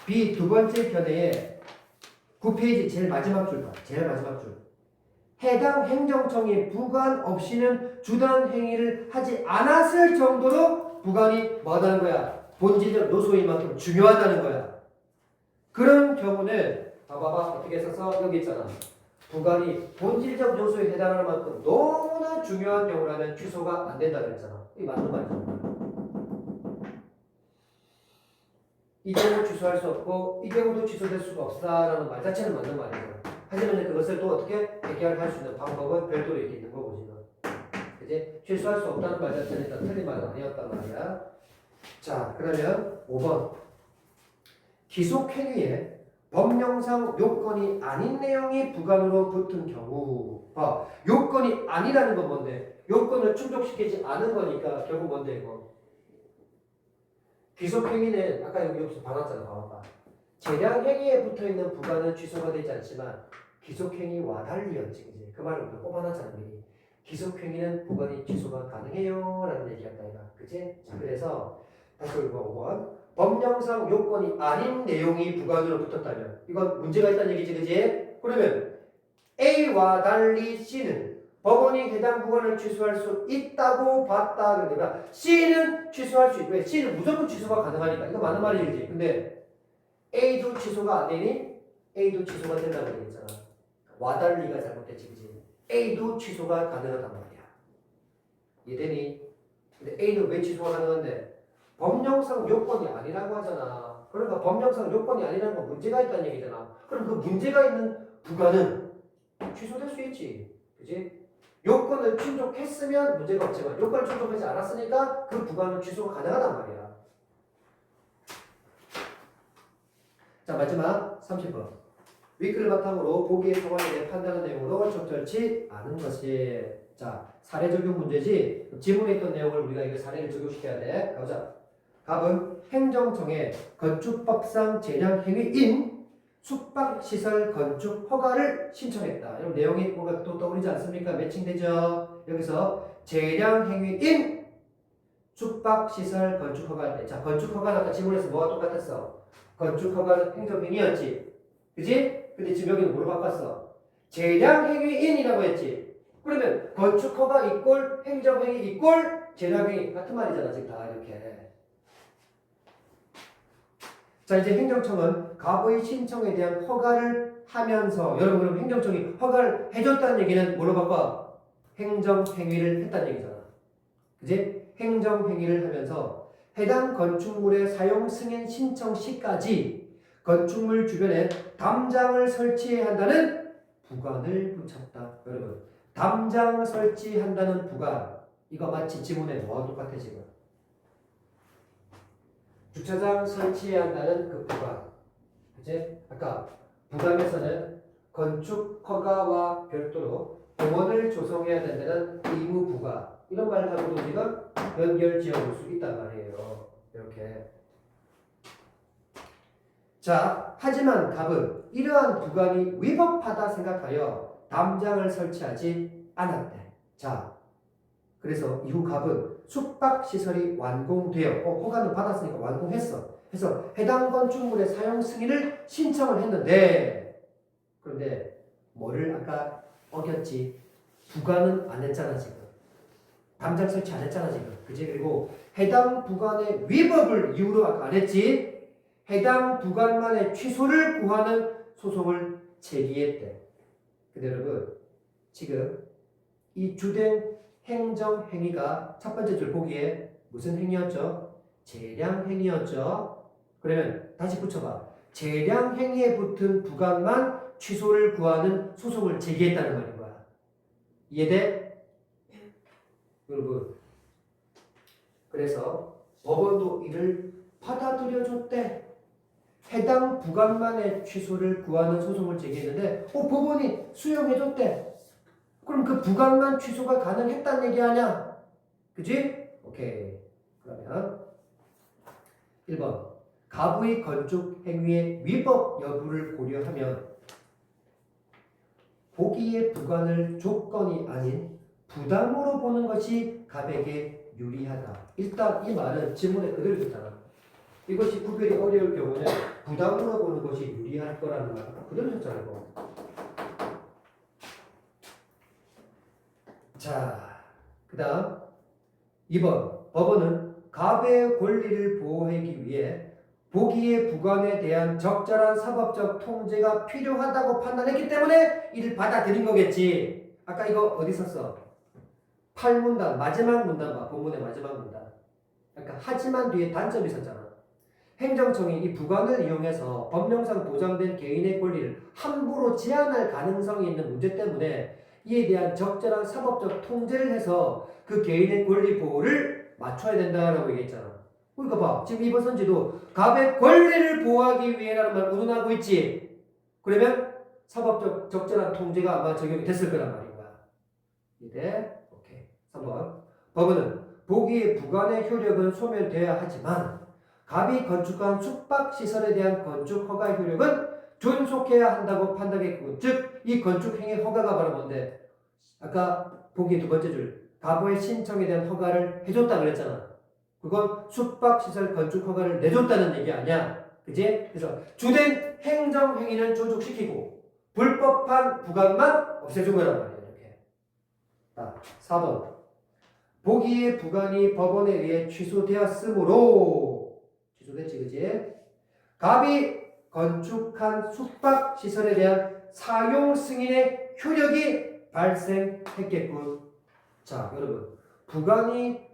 A: B 두 번째 견해에 9페이지 제일 마지막 줄 봐. 제일 마지막 줄. 해당 행정청이 부관 없이는 주단 행위를 하지 않았을 정도로 부관이 뭐하다는 거야? 본질적 요소인 만큼 중요하다는 거야. 그런 경우는 봐봐봐 어떻게 써서 여기 있잖아. 부관이 본질적 요소에 해당하는 만큼 너무나 중요한 경우라면 취소가 안 된다 그랬잖아. 이게 맞는 말이잖아. 이 경우 취소할 수 없고 이 경우도 취소될 수가 없다라는 말 자체는 맞는 말이죠. 하지만 그것을 또 어떻게 해결할 수 있는 방법은 별도로 이렇게 있는 거고 지금. 그지? 취소할 수 없다는 말 자체는 일단 틀린 말은 아니었단 말이야. 자, 그러면 5번. 기속행위에 법령상 요건이 아닌 내용이 부관으로 붙은 경우 요건이 아니라는 건 뭔데? 요건을 충족시키지 않은 거니까 결국 뭔데 이거? 기속행위는 아까 여기서 봐놨잖아. 봐봐. 재량행위에 붙어있는 부관은 취소가 되지 않지만 기속행위와 달리였지. 그지? 그 말을 우리가 뽑아놨잖아. 미리. 기속행위는 부관이 취소가 가능해요 라는 얘기였다. 이거. 그치? 자, 그래서 다시 읽어 5번. 법령상 요건이 아닌 내용이 부관으로 붙었다면 이건 문제가 있다는 얘기지. 그지? 그러면 A와 달리 C는 법원이 해당 부관을 취소할 수 있다고 봤다. 그러니까 C는 취소할 수 있고 왜? C는 무조건 취소가 가능하니까. 이거 맞는 말이지. 근데 A도 취소가 안 되니 A도 취소가 된다고 얘기했잖아. 와달리가 잘못됐지. 그지? A도 취소가 가능하단 말이야. 이해되니? 근데 A는 왜 취소가 가능한데? 법령상 요건이 아니라고 하잖아. 그러니까 법령상 요건이 아니라는 건 문제가 있다는 얘기잖아. 그럼 그 문제가 있는 부관은 취소될 수 있지. 그지? 요건을 충족했으면 문제가 없지만 요건을 충족하지 않았으니까 그 부관은 취소가 가능하단 말이야. 자, 마지막 30번. 윗글 바탕으로 보기의 상황에 대해 판단한 내용으로 적절치 않은 것이. 자, 사례 적용 문제지. 지문에 있던 내용을 우리가 이거 사례를 적용시켜야 돼. 가보자. 답은 행정청에 건축법상 재량행위인 숙박시설 건축 허가를 신청했다. 이런 내용이 뭔가 또 떠오르지 않습니까? 매칭되죠? 여기서 재량행위인 숙박시설 건축 허가할 때. 자, 건축 허가는 아까 지문에서 뭐가 똑같았어? 건축 허가는 행정행위였지. 그지? 근데 지금 여기는 뭐로 바꿨어? 재량행위인이라고 했지. 그러면 건축 허가 이꼴 행정행위 이꼴 재량행위 같은 말이잖아. 지금 다 이렇게. 자, 이제 행정청은 갑의 신청에 대한 허가를 하면서 여러분 그럼 행정청이 허가를 해줬다는 얘기는 뭐로 바꿔? 행정행위를 했다는 얘기잖아. 그지? 행정행위를 하면서 해당 건축물의 사용 승인 신청 시까지 건축물 주변에 담장을 설치해야 한다는 부관을 붙였다. 여러분 담장 설치한다는 부관 이거 마치 지문에 뭐와 똑같아 지금? 주차장 설치해야 한다는 그 부관. 그치? 아까 부관에서는 건축 허가와 별도로 공원을 조성해야 된다는 의무 부관. 이런 말을 하고도 지금 연결 지어볼 수 있단 말이에요. 이렇게. 자, 하지만 답은 이러한 부관이 위법하다 생각하여 담장을 설치하지 않았대. 자, 그래서 이후 갑은 숙박시설이 완공되어 허가는 받았으니까 완공했어. 그래서 해당 건축물의 사용 승인을 신청을 했는데 그런데 뭐를 아까 어겼지? 부관은 안 했잖아 지금. 담장 설치 안 했잖아 지금. 그치? 그리고 해당 부관의 위법을 이유로 아까 안 했지? 해당 부관만의 취소를 구하는 소송을 제기했대. 근데 여러분 지금 이 주된 행정행위가 첫 번째 줄 보기에 무슨 행위였죠? 재량행위였죠. 그러면 다시 붙여봐. 재량행위에 붙은 부관만 취소를 구하는 소송을 제기했다는 말인 거야. 이해돼? 여러분 그래서 법원도 이를 받아들여줬대. 해당 부관만의 취소를 구하는 소송을 제기했는데 법원이 수용해줬대. 그럼 그 부관만 취소가 가능했다는 얘기 아니야? 그치? 오케이. 그러면 1번 갑의 건축 행위의 위법 여부를 고려하면 보기의 부관을 조건이 아닌 부담으로 보는 것이 갑에게 유리하다. 일단 이 말은 지문에 그대로 있잖아. 이것이 구별이 어려울 경우는 부담으로 보는 것이 유리할 거라는 말 그대로 썼잖아. 이거. 자, 그 다음 2번 법원은 갑의 권리를 보호하기 위해 보기의 부관에 대한 적절한 사법적 통제가 필요하다고 판단했기 때문에 이를 받아들인 거겠지. 아까 이거 어디 썼어? 8문단 마지막 문단 봐. 본문의 마지막 문단. 그러니까 하지만 뒤에 단점이 있었잖아. 행정청이 이 부관을 이용해서 법령상 보장된 개인의 권리를 함부로 제한할 가능성이 있는 문제 때문에 이에 대한 적절한 사법적 통제를 해서 그 개인의 권리 보호를 맞춰야 된다라고 얘기했잖아. 그러니까 봐. 지금 이번 선지도 갑의 권리를 보호하기 위해라는 말 운운하고 있지. 그러면 사법적 적절한 통제가 아마 적용이 됐을 거란 말인 거야. 이대 오케이. 3번. 법원은 보기의 부관의 효력은 소멸되어야 하지만 갑이 건축한 숙박시설에 대한 건축 허가의 효력은 존속해야 한다고 판단했고, 즉 이 건축 행위 허가가 바로 뭔데? 아까 보기 두 번째 줄 갑의 신청에 대한 허가를 해줬다 그랬잖아. 그건 숙박시설 건축 허가를 내줬다는 얘기 아니야. 그치? 그래서 주된 행정행위는 존속시키고 불법한 부관만 없애준 거란 말이야. 이렇게. 자, 4번. 보기의 부관이 법원에 의해 취소되었으므로 취소됐지, 그치? 갑이 건축한 숙박시설에 대한 사용 승인의 효력이 발생했겠군. 자, 여러분. 부관이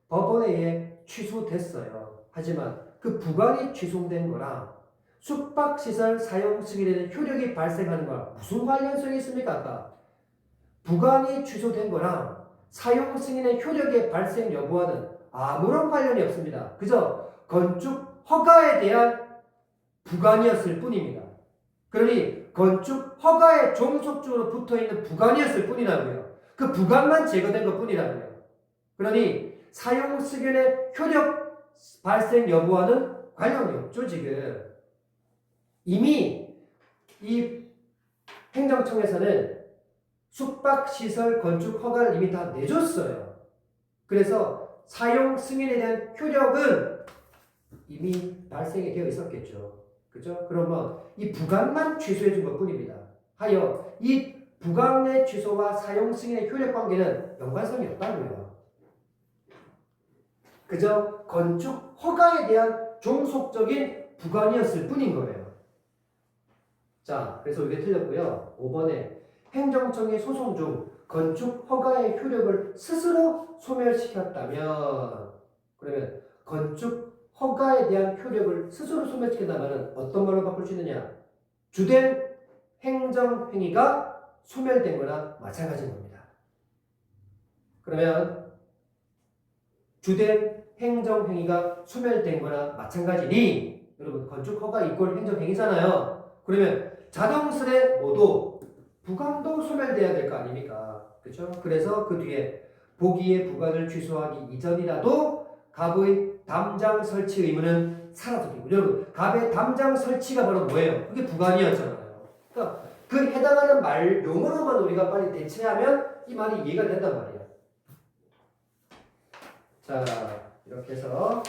A: 법원에 의해 취소됐어요. 하지만 그 부관이 취소된 거랑 숙박시설 사용 승인에 대한 효력이 발생하는 거랑 무슨 관련성이 있습니까? 아까 부관이 취소된 거랑 사용 승인의 효력의 발생 여부와는 아무런 관련이 없습니다. 그저 건축 허가에 대한 부관이었을 뿐입니다. 그러니 건축 허가에 종속적으로 붙어있는 부관이었을 뿐이라고요. 그 부관만 제거된 것 뿐이라고요. 그러니 사용 승인의 효력 발생 여부와는 관련이 없죠. 지금 이미 이 행정청에서는 숙박시설 건축 허가를 이미 다 내줬어요. 그래서 사용 승인에 대한 효력은 이미 발생이 되어 있었겠죠. 그죠? 그러면 이 부관만 취소해 준 것 뿐입니다. 하여 이 부관의 취소와 사용 승인의 효력 관계는 연관성이 없다고요. 그저 건축 허가에 대한 종속적인 부관이었을 뿐인 거예요. 자, 그래서 이게 틀렸고요. 5번에 행정청의 소송 중 건축 허가의 효력을 스스로 소멸시켰다면, 그러면 건축 허가에 대한 효력을 스스로 소멸시킨다면 어떤 말로 바꿀 수 있느냐? 주된 행정행위가 소멸된 거나 마찬가지인 겁니다. 그러면 주된 행정행위가 소멸된 거나 마찬가지니, 여러분 건축 허가 이꼴 행정행위잖아요. 그러면 자동스레 모두 부관도 소멸돼야 될 거 아닙니까? 그렇죠? 그래서 그 뒤에 보기의 부관을 취소하기 이전이라도 갑의 담장 설치 의무는 사라지고, 여러분 갑의 담장 설치가 바로 뭐예요? 그게 부관이었잖아요. 그러니까 그 해당하는 말 용어로만 우리가 빨리 대체하면 이 말이 이해가 된단 말이야. 자, 이렇게 해서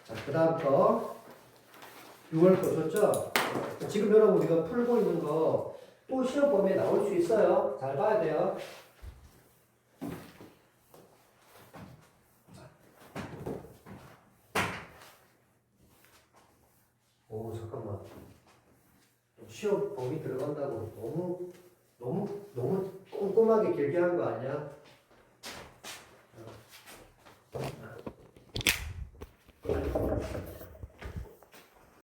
A: 자, 그 다음 거 6월 거 줬죠? 지금 여러분 우리가 풀고 있는 거 또 시험 범위에 나올 수 있어요. 잘 봐야 돼요. 오, 잠깐만. 시험 범위 들어간다고 너무 꼼꼼하게 길게 한 거 아니야?